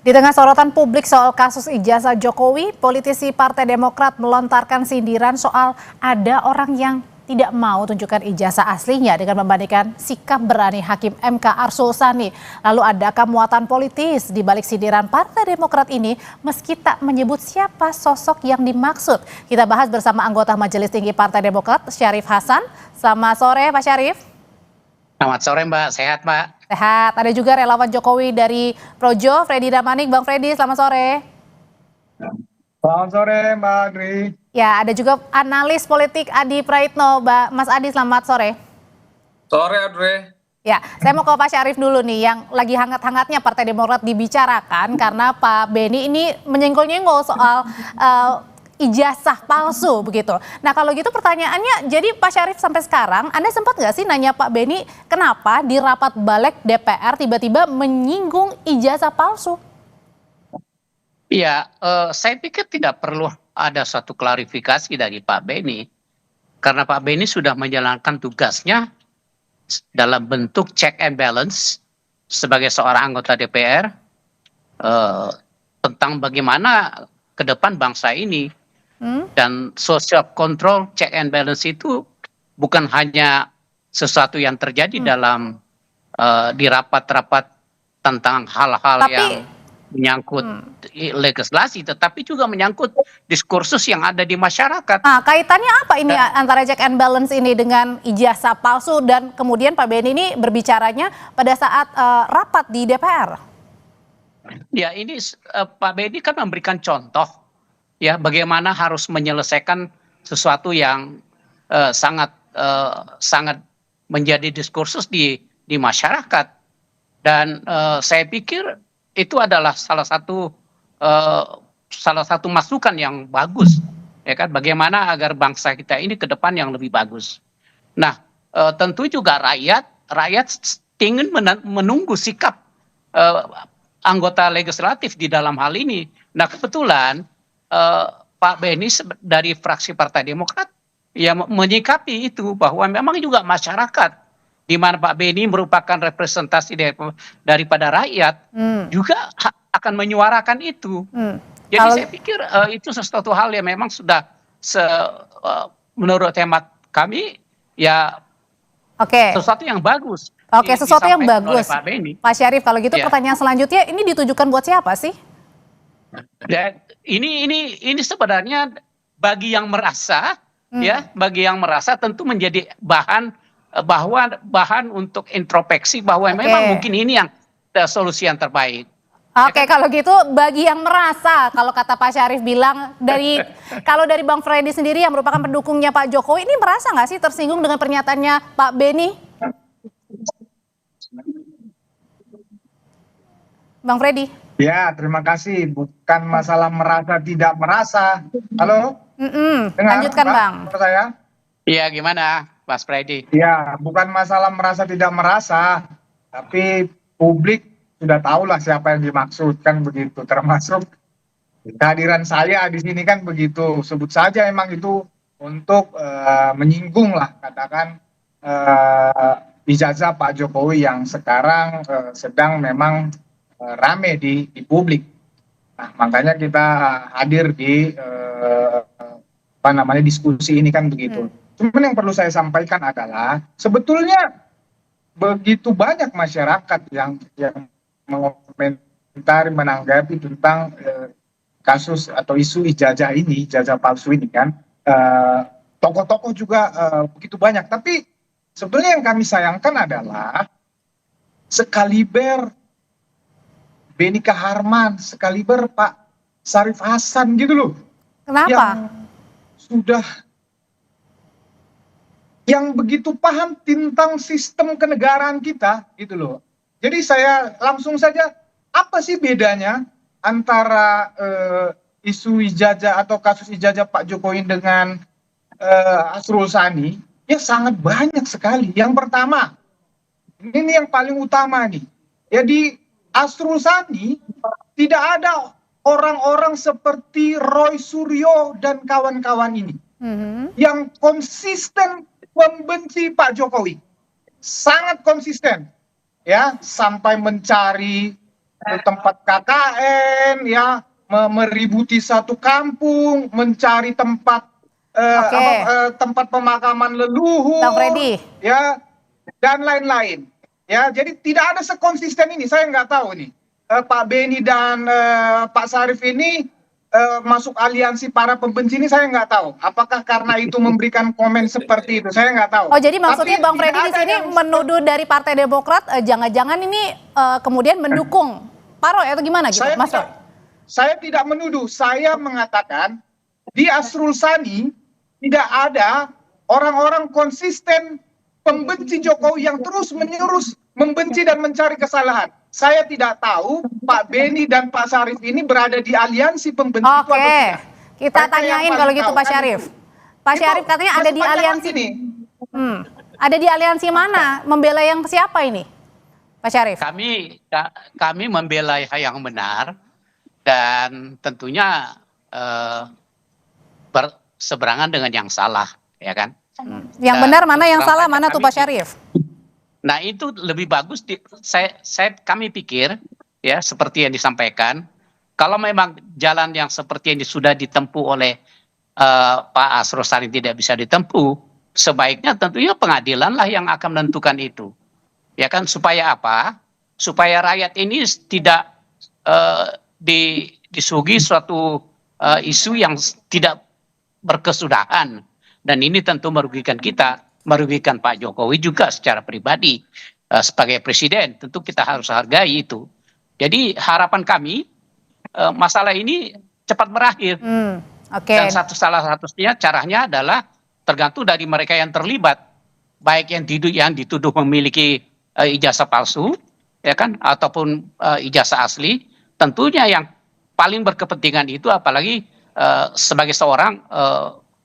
Di tengah sorotan publik soal kasus ijazah Jokowi, politisi Partai Demokrat melontarkan sindiran soal ada orang yang tidak mau tunjukkan ijazah aslinya dengan membandingkan sikap berani Hakim MK Arsul Sani. Lalu adakah muatan politis di balik sindiran Partai Demokrat ini meski tak menyebut siapa sosok yang dimaksud? Kita bahas bersama anggota Majelis Tinggi Partai Demokrat Syarif Hasan. Selamat sore Pak Syarif. Selamat sore Mbak, sehat Mbak? Sehat. Ada juga relawan Jokowi dari Projo, Freddy Damanik. Bang Freddy, selamat sore. Selamat sore Mbak Adri. Ya, ada juga analis politik Adi Praitno. Mas Adi, selamat sore. Sore Adri. Ya, saya mau ke Pak Syarif dulu nih, yang lagi hangat-hangatnya Partai Demokrat dibicarakan karena Pak Benny ini menyenggol-nyenggol soal ijazah palsu begitu. Nah kalau gitu pertanyaannya, jadi Pak Syarif sampai sekarang Anda sempat nggak sih nanya Pak Benny kenapa di rapat balik DPR tiba-tiba menyinggung ijazah palsu? Iya, saya pikir tidak perlu ada satu klarifikasi dari Pak Benny, karena Pak Benny sudah menjalankan tugasnya dalam bentuk check and balance sebagai seorang anggota DPR tentang bagaimana ke depan bangsa ini. Dan social control, check and balance itu bukan hanya sesuatu yang terjadi dalam di rapat-rapat tentang hal-hal yang menyangkut legislasi, tetapi juga menyangkut diskursus yang ada di masyarakat. Nah, kaitannya apa ini antara check and balance ini dengan ijazah palsu dan kemudian Pak Benny ini berbicaranya pada saat rapat di DPR? Ya, ini Pak Benny kan memberikan contoh ya bagaimana harus menyelesaikan sesuatu yang sangat menjadi diskursus di masyarakat, dan saya pikir itu adalah salah satu masukan yang bagus ya kan, bagaimana agar bangsa kita ini ke depan yang lebih bagus. Nah tentu juga rakyat ingin menunggu sikap anggota legislatif di dalam hal ini. Nah kebetulan Pak Benny dari fraksi Partai Demokrat ya menyikapi itu, bahwa memang juga masyarakat di mana Pak Benny merupakan representasi daripada rakyat juga akan menyuarakan itu. Jadi saya pikir itu sesuatu hal yang memang sudah menurut hemat kami ya sesuatu yang bagus. Oke, sesuatu yang bagus. Pak Syarif, kalau gitu pertanyaan selanjutnya ini ditujukan buat siapa sih? Dan ini sebenarnya bagi yang merasa ya, bagi yang merasa tentu menjadi bahan untuk introspeksi bahwa memang mungkin ini yang solusi yang terbaik. Oke, kalau gitu bagi yang merasa, kalau kata Pak Syarif bilang kalau dari Bang Freddy sendiri yang merupakan pendukungnya Pak Jokowi, ini merasa nggak sih tersinggung dengan pernyataannya Pak Benny? Bang Freddy. Ya, terima kasih. Bukan masalah merasa tidak merasa. Halo? Dengar, lanjutkan Bang. Saya? Iya, gimana Mas Freddy? Ya, bukan masalah merasa tidak merasa, tapi publik sudah tahulah siapa yang dimaksud, kan begitu. Termasuk kehadiran saya di sini kan begitu. Sebut saja emang itu untuk menyinggung lah katakan ijazah Pak Jokowi yang sekarang sedang memang rame di publik. Nah, makanya kita hadir di diskusi ini kan begitu. Cuman yang perlu saya sampaikan adalah sebetulnya begitu banyak masyarakat yang mengomentari, menanggapi tentang kasus atau isu ijazah ini, ijazah palsu ini kan. Tokoh-tokoh juga begitu banyak. Tapi sebetulnya yang kami sayangkan adalah sekaliber Benika Harman, sekaliber Pak Syarif Hasan gitu loh. Kenapa? Yang begitu paham tentang sistem kenegaraan kita gitu loh. Jadi saya langsung saja, apa sih bedanya antara isu ijazah atau kasus ijazah Pak Jokowi dengan Asrul Sani? Ya sangat banyak sekali. Yang pertama, ini yang paling utama nih. Jadi Asrul Sani tidak ada orang-orang seperti Roy Suryo dan kawan-kawan ini yang konsisten membenci Pak Jokowi, sangat konsisten, ya, sampai mencari tempat KKN, ya, meributi satu kampung, mencari tempat tempat pemakaman leluhur, ya, dan lain-lain, ya. Jadi tidak ada sekonsisten ini. Saya nggak tahu nih, Pak Beni dan Pak Syarif ini masuk aliansi para pembenci ini, saya nggak tahu. Apakah karena itu memberikan komen seperti itu? Saya nggak tahu. Oh, jadi maksudnya Tapi Bang Freddy di sini menuduh dari Partai Demokrat jangan-jangan ini kemudian mendukung Pak Roy atau gimana gitu, Mas Roy? Saya tidak menuduh. Saya mengatakan di Asrul Sani tidak ada orang-orang konsisten pembenci Jokowi yang terus-menerus membenci dan mencari kesalahan. Saya tidak tahu Pak Beni dan Pak Syarif ini berada di aliansi pembenci itu atau tidak. Kita tanyain kalau gitu Pak Syarif. Pak Syarif katanya ada di aliansi ini. Ada di aliansi mana? Membela yang siapa ini? Pak Syarif. Kami membela yang benar dan tentunya berseberangan dengan yang salah, ya kan? Yang benar mana, yang salah mana tuh Pak Syarif? Nah, itu lebih bagus kami pikir, ya, seperti yang disampaikan, kalau memang jalan yang seperti ini sudah ditempuh oleh Pak Asrul Sani tidak bisa ditempuh, sebaiknya tentunya pengadilan lah yang akan menentukan itu, ya kan? Supaya apa? Supaya rakyat ini tidak disuguhi suatu isu yang tidak berkesudahan, dan ini tentu merugikan kita, merugikan Pak Jokowi juga secara pribadi sebagai presiden. Tentu kita harus hargai itu. Jadi harapan kami masalah ini cepat berakhir. Dan salah satunya caranya adalah tergantung dari mereka yang terlibat, baik yang dituduh memiliki ijazah palsu, ya kan, ataupun ijazah asli. Tentunya yang paling berkepentingan itu, apalagi sebagai seorang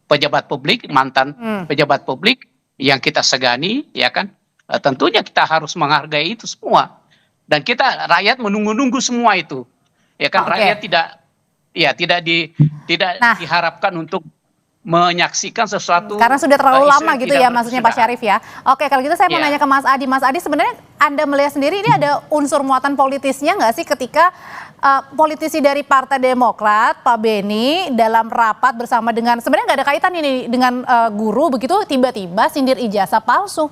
pejabat publik, mantan pejabat publik yang kita segani, ya kan, tentunya kita harus menghargai itu semua, dan kita rakyat menunggu-nunggu semua itu, ya kan. Rakyat tidak diharapkan untuk menyaksikan sesuatu karena sudah terlalu lama gitu ya, maksudnya Pak berkesudahan. Syarif ya. Oke, kalau gitu saya mau nanya ke Mas Adi. Mas Adi, sebenarnya Anda melihat sendiri ini ada unsur muatan politisnya nggak sih ketika politisi dari Partai Demokrat, Pak Beni, dalam rapat bersama dengan, sebenarnya nggak ada kaitan ini dengan guru begitu, tiba-tiba sindir ijazah palsu?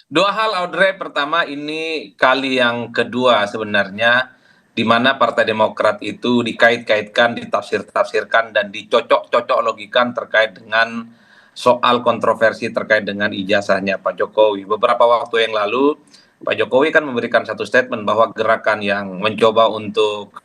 Dua hal, Audrey. Pertama, ini kali yang kedua sebenarnya di mana Partai Demokrat itu dikait-kaitkan, ditafsir-tafsirkan, dan dicocok-cocok logikan terkait dengan soal kontroversi terkait dengan ijazahnya Pak Jokowi. Beberapa waktu yang lalu, Pak Jokowi kan memberikan satu statement bahwa gerakan yang mencoba untuk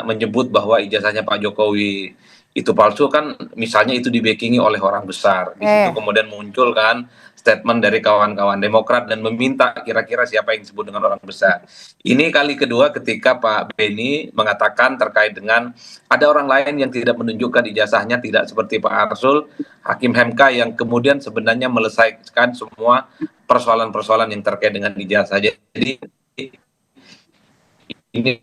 menyebut bahwa ijazahnya Pak Jokowi itu palsu kan, misalnya itu dibackingi oleh orang besar. Di situ kemudian muncul kan statement dari kawan-kawan Demokrat dan meminta kira-kira siapa yang disebut dengan orang besar. Ini kali kedua ketika Pak Beni mengatakan terkait dengan ada orang lain yang tidak menunjukkan ijazahnya, tidak seperti Pak Arsul, Hakim MK yang kemudian sebenarnya melesaikan semua persoalan-persoalan yang terkait dengan ijazah. Jadi ini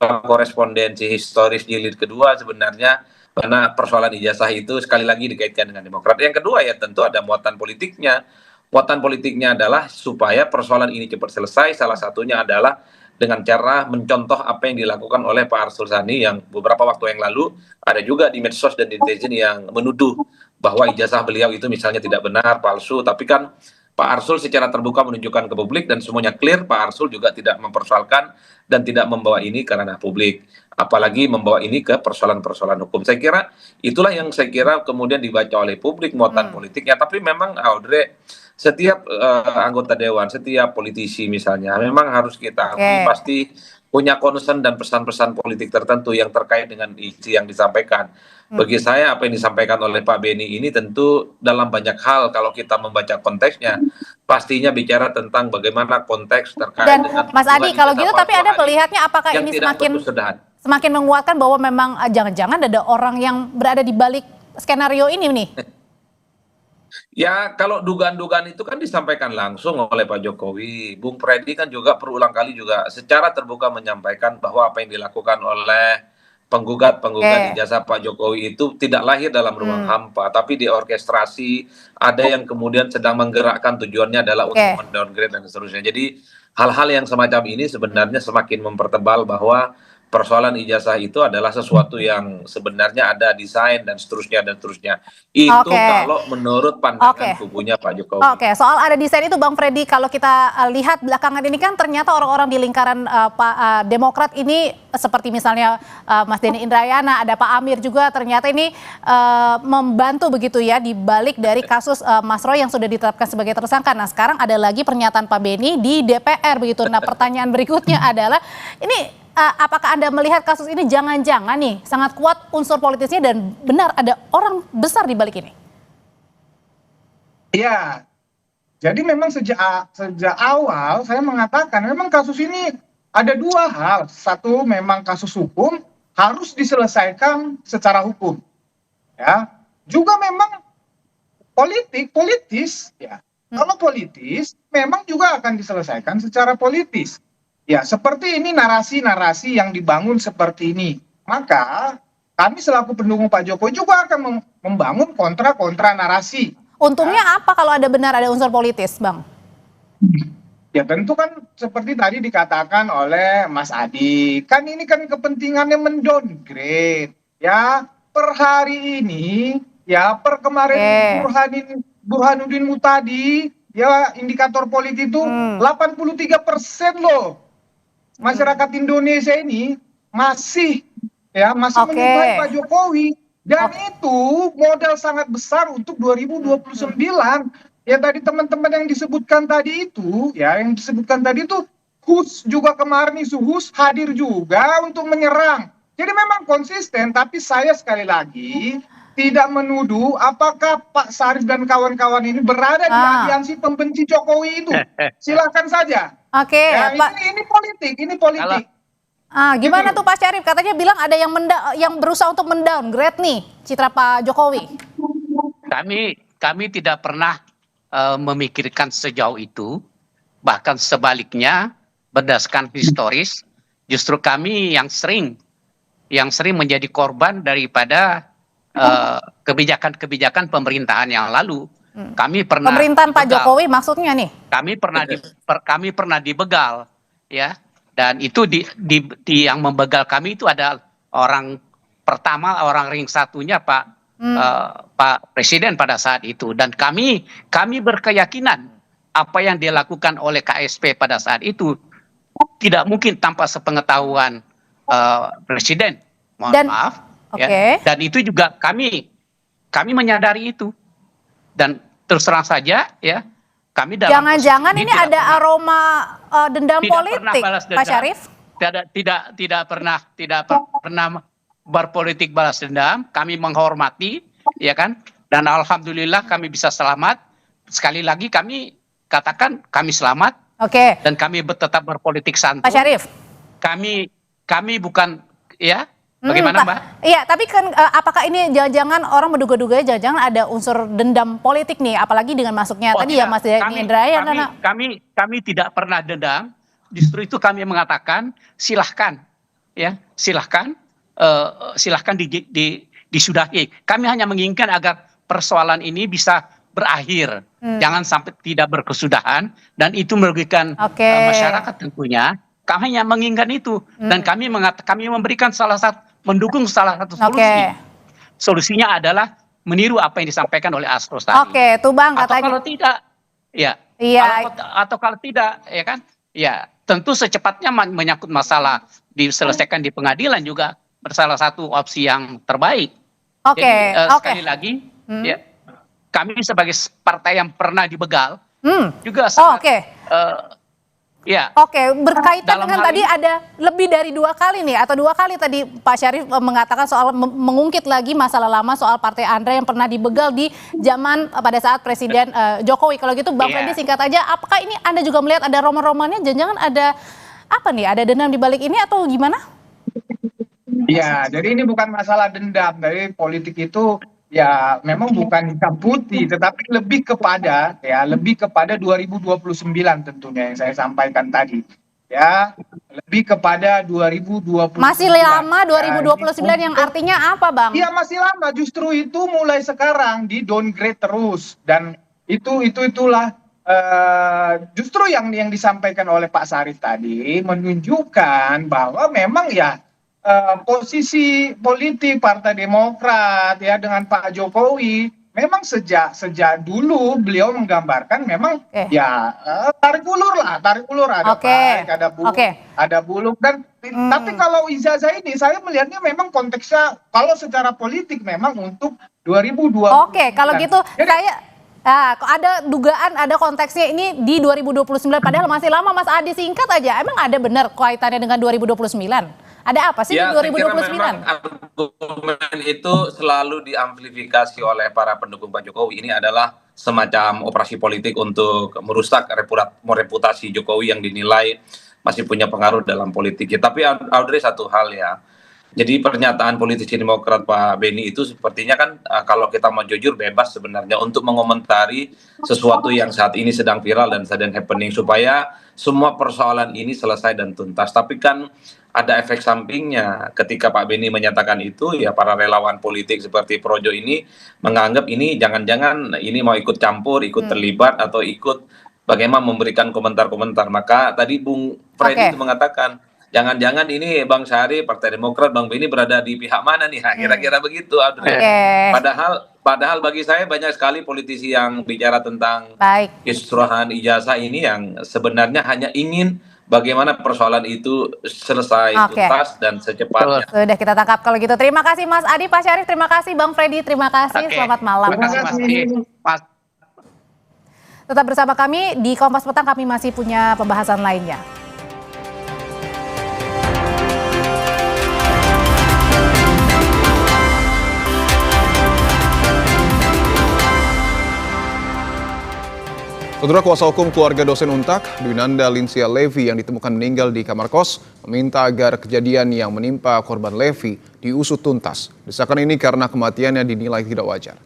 korespondensi historis jilid kedua sebenarnya karena persoalan ijazah itu sekali lagi dikaitkan dengan Demokrat. Yang kedua ya tentu ada muatan politiknya. Muatan politiknya adalah supaya persoalan ini cepat selesai. Salah satunya adalah dengan cara mencontoh apa yang dilakukan oleh Pak Arsul Sani yang beberapa waktu yang lalu ada juga di medsos dan di netizen yang menuduh bahwa ijazah beliau itu misalnya tidak benar, palsu. Tapi kan Pak Arsul secara terbuka menunjukkan ke publik dan semuanya clear. Pak Arsul juga tidak mempersoalkan dan tidak membawa ini ke ranah publik, apalagi membawa ini ke persoalan-persoalan hukum. Saya kira itulah yang saya kira kemudian dibaca oleh publik muatan politiknya. Tapi memang Audrey, setiap anggota dewan, setiap politisi misalnya, memang harus kita akui pasti punya concern dan pesan-pesan politik tertentu yang terkait dengan isi yang disampaikan. Bagi saya apa yang disampaikan oleh Pak Beni ini tentu dalam banyak hal kalau kita membaca konteksnya pastinya bicara tentang bagaimana konteks terkait Dan dengan Mas Adi kalau gitu tapi Anda melihatnya apakah yang ini tidak semakin menguatkan bahwa memang jangan-jangan ada orang yang berada di balik skenario ini nih? Ya, kalau dugaan-dugaan itu kan disampaikan langsung oleh Pak Jokowi. Bung Freddy kan juga berulang kali juga secara terbuka menyampaikan bahwa apa yang dilakukan oleh penggugat ijazah Pak Jokowi itu tidak lahir dalam ruang hampa, tapi diorkestrasi. Ada yang kemudian sedang menggerakkan tujuannya adalah untuk mendowngrade dan seterusnya. Jadi hal-hal yang semacam ini sebenarnya semakin mempertebal bahwa persoalan ijazah itu adalah sesuatu yang sebenarnya ada desain dan seterusnya dan seterusnya. Itu kalau menurut pandangan kubunya Pak Jokowi. Soal ada desain itu Bang Freddy, kalau kita lihat belakangan ini kan ternyata orang-orang di lingkaran Pak Demokrat ini seperti misalnya Mas Denny Indrayana, ada Pak Amir juga ternyata ini membantu begitu ya di balik dari kasus Mas Roy yang sudah ditetapkan sebagai tersangka. Nah sekarang ada lagi pernyataan Pak Beni di DPR begitu. Nah pertanyaan berikutnya adalah ini apakah Anda melihat kasus ini jangan-jangan nih sangat kuat unsur politisnya dan benar ada orang besar di balik ini? Iya, jadi memang sejak awal saya mengatakan memang kasus ini ada dua hal. Satu memang kasus hukum harus diselesaikan secara hukum. Ya, juga memang politis ya. Kalau politis memang juga akan diselesaikan secara politis. Ya, seperti ini narasi-narasi yang dibangun seperti ini. Maka kami selaku pendukung Pak Jokowi juga akan membangun kontra-kontra narasi. Untungnya apa kalau ada benar ada unsur politis, Bang? Ya tentu kan seperti tadi dikatakan oleh Mas Adi. Kan ini kan kepentingannya mendowngrade. Ya, per hari ini, ya per kemarin Burhanuddin Mutadi, ya indikator politik itu 83% loh. Masyarakat Indonesia ini masih menyukai Pak Jokowi dan itu modal sangat besar untuk 2029. Ya tadi teman-teman yang disebutkan tadi itu Hus juga kemarin Hus hadir juga untuk menyerang. Jadi memang konsisten, tapi saya sekali lagi tidak menuduh apakah Pak Sarif dan kawan-kawan ini berada di aliansi pembenci Jokowi itu. Silakan saja. Ini politik, gimana tuh Pak Syarif? Katanya bilang ada yang berusaha untuk mendowngrade nih citra Pak Jokowi. Kami tidak pernah memikirkan sejauh itu. Bahkan sebaliknya, berdasarkan historis, justru kami yang sering menjadi korban daripada kebijakan-kebijakan pemerintahan yang lalu. Kami pernah pemerintahan Pak Jokowi maksudnya nih. Kami pernah dibegal, ya. Dan itu yang membegal kami itu ada orang pertama, orang ring satunya Pak Presiden pada saat itu. Dan kami berkeyakinan apa yang dilakukan oleh KSP pada saat itu tidak mungkin tanpa sepengetahuan Presiden. Maaf. Ya. Dan itu juga kami menyadari itu. Dan terus terang saja ya, kami dalam jangan-jangan ini ada aroma dendam politik, Pak Syarif? Tidak pernah berpolitik balas dendam. Kami menghormati, ya kan? Dan alhamdulillah kami bisa selamat. Sekali lagi kami katakan kami selamat. Dan kami tetap berpolitik santun. Pak Syarif? Kami bukan ya. Bagaimana Mbak? Iya, tapi kan apakah ini jangan-jangan orang menduga-duga jangan-jangan ada unsur dendam politik nih, apalagi dengan masuknya tadi ya Mas Denny Indrayana. Kami tidak pernah dendam, justru itu kami mengatakan silahkan ya silahkan disudahi. Kami hanya menginginkan agar persoalan ini bisa berakhir, jangan sampai tidak berkesudahan dan itu merugikan masyarakat tentunya. Kami hanya menginginkan itu dan kami memberikan mendukung salah satu solusi. Solusinya adalah meniru apa yang disampaikan oleh Astros tadi. Oke, tuh Bang katanya. Atau kalau tidak, ya. Iya. Atau kalau tidak, ya kan? Ya, tentu secepatnya menyangkut masalah diselesaikan di pengadilan juga salah satu opsi yang terbaik. Oke. Jadi, sekali lagi, ya, kami sebagai partai yang pernah dibegal juga sangat. Ya. Oke, berkaitan Dalam dengan hal tadi ada lebih dari 2 kali nih, atau 2 kali tadi Pak Syarif mengatakan soal mengungkit lagi masalah lama soal Partai Andra yang pernah dibegal di zaman pada saat Presiden Jokowi. Kalau gitu Bang Freddy singkat aja, apakah ini Anda juga melihat ada roman-romannya, jangan-jangan ada apa nih, ada dendam di balik ini atau gimana? Ya, jadi ini bukan masalah dendam, dari politik itu ya memang bukan hitam putih, tetapi lebih kepada 2029 tentunya yang saya sampaikan tadi. Ya, lebih kepada 2029. Masih lama 2029 yang artinya apa, Bang? Iya, masih lama, justru itu mulai sekarang di downgrade terus dan itulah justru yang disampaikan oleh Pak Syarif tadi menunjukkan bahwa memang ya posisi politik Partai Demokrat ya dengan Pak Jokowi memang sejak dulu beliau menggambarkan memang tarik ulur ada baik, ada buruk, ada buluk dan tapi kalau ijazah ini saya melihatnya memang konteksnya kalau secara politik memang untuk 2020. Oke, kalau gitu saya ada dugaan, ada konteksnya ini di 2029 padahal masih lama. Mas Adi singkat aja, emang ada benar kaitannya dengan 2029? Ada apa sih di 2029? Argumen itu selalu diamplifikasi oleh para pendukung Pak Jokowi. Ini adalah semacam operasi politik untuk merusak reputasi Jokowi yang dinilai masih punya pengaruh dalam politik. Tapi Audrey, satu hal ya. Jadi pernyataan politisi Demokrat Pak Beni itu sepertinya kan kalau kita mau jujur bebas sebenarnya untuk mengomentari sesuatu yang saat ini sedang viral dan sedang happening supaya semua persoalan ini selesai dan tuntas. Tapi kan ada efek sampingnya ketika Pak Beni menyatakan itu ya para relawan politik seperti Projo ini menganggap ini jangan-jangan ini mau ikut campur, ikut terlibat atau ikut bagaimana memberikan komentar-komentar. Maka tadi Bung Freddy itu mengatakan jangan-jangan ini Bang Syarif, Partai Demokrat, Bang Beni berada di pihak mana nih? Kira-kira begitu. Padahal bagi saya banyak sekali politisi yang bicara tentang kisruhan ijazah ini yang sebenarnya hanya ingin bagaimana persoalan itu selesai tuntas dan secepatnya. Sudah kita tangkap kalau gitu. Terima kasih Mas Adi, Pak Syarif, terima kasih Bang Freddy, terima kasih. Selamat malam. Terima kasih Mas. Tetap bersama kami di Kompas Petang, kami masih punya pembahasan lainnya. Saudara, kuasa hukum keluarga dosen Untak, Dwinanda Linsia Levi yang ditemukan meninggal di kamar kos, meminta agar kejadian yang menimpa korban Levi diusut tuntas. Desakan ini karena kematiannya dinilai tidak wajar.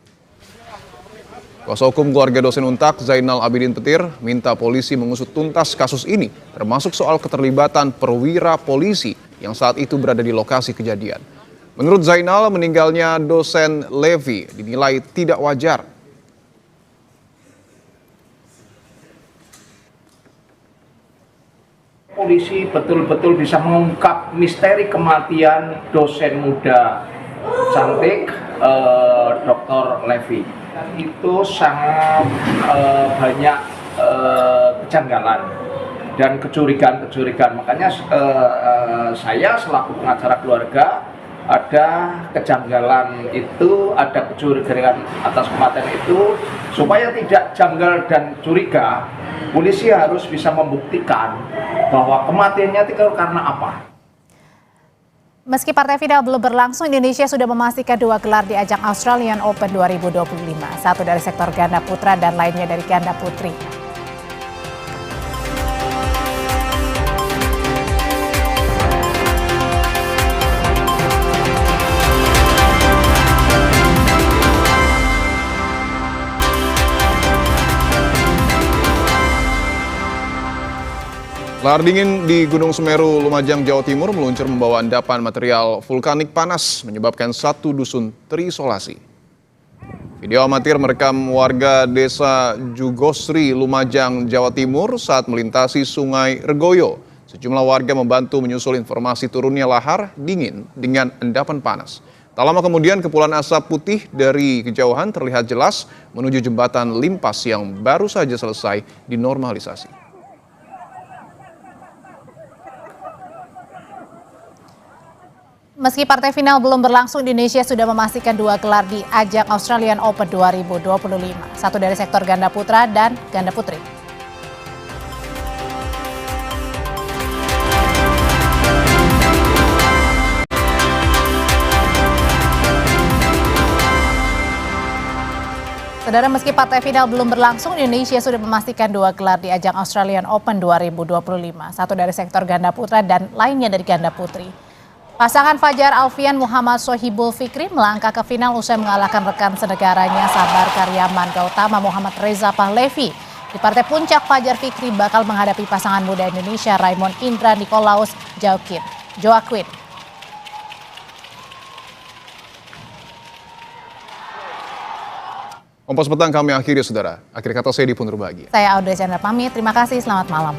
Kuasa hukum keluarga dosen Untak, Zainal Abidin Petir, minta polisi mengusut tuntas kasus ini, termasuk soal keterlibatan perwira polisi yang saat itu berada di lokasi kejadian. Menurut Zainal, meninggalnya dosen Levi dinilai tidak wajar. Polisi betul-betul bisa mengungkap misteri kematian dosen muda cantik Dr. Levi. Itu sangat banyak kejanggalan dan kecurigaan. Makanya saya selaku pengacara keluarga ada kejanggalan itu, ada kecurigaan atas kematian itu, supaya tidak janggal dan curiga, polisi harus bisa membuktikan bahwa kematiannya itu karena apa. Meski partai final belum berlangsung, Indonesia sudah memastikan 2 gelar di ajang Australian Open 2025. Satu dari sektor ganda putra dan lainnya dari ganda putri. Lahar dingin di Gunung Semeru, Lumajang, Jawa Timur meluncur membawa endapan material vulkanik panas menyebabkan satu dusun terisolasi. Video amatir merekam warga desa Jugosri, Lumajang, Jawa Timur saat melintasi Sungai Regoyo. Sejumlah warga membantu menyusul informasi turunnya lahar dingin dengan endapan panas. Tak lama kemudian kepulan asap putih dari kejauhan terlihat jelas menuju jembatan Limpas yang baru saja selesai dinormalisasi. Meski partai final belum berlangsung, Indonesia sudah memastikan 2 gelar di ajang Australian Open 2025. Satu dari sektor ganda putra dan ganda putri. Saudara, meski partai final belum berlangsung, Indonesia sudah memastikan 2 gelar di ajang Australian Open 2025. Satu dari sektor ganda putra dan lainnya dari ganda putri. Pasangan Fajar Alfian Muhammad Sohibul Fikri melangkah ke final usai mengalahkan rekan senegaranya Sabar Karyaman Gautama Muhammad Reza Pahlevi. Di partai puncak, Fajar Fikri bakal menghadapi pasangan muda Indonesia Raymond Indra Nikolaus Joaquin. Kompas Petang kami akhiri, saudara. Akhir kata saya Dipun Rubagi. Saya Audrey Chandra pamit, terima kasih, selamat malam.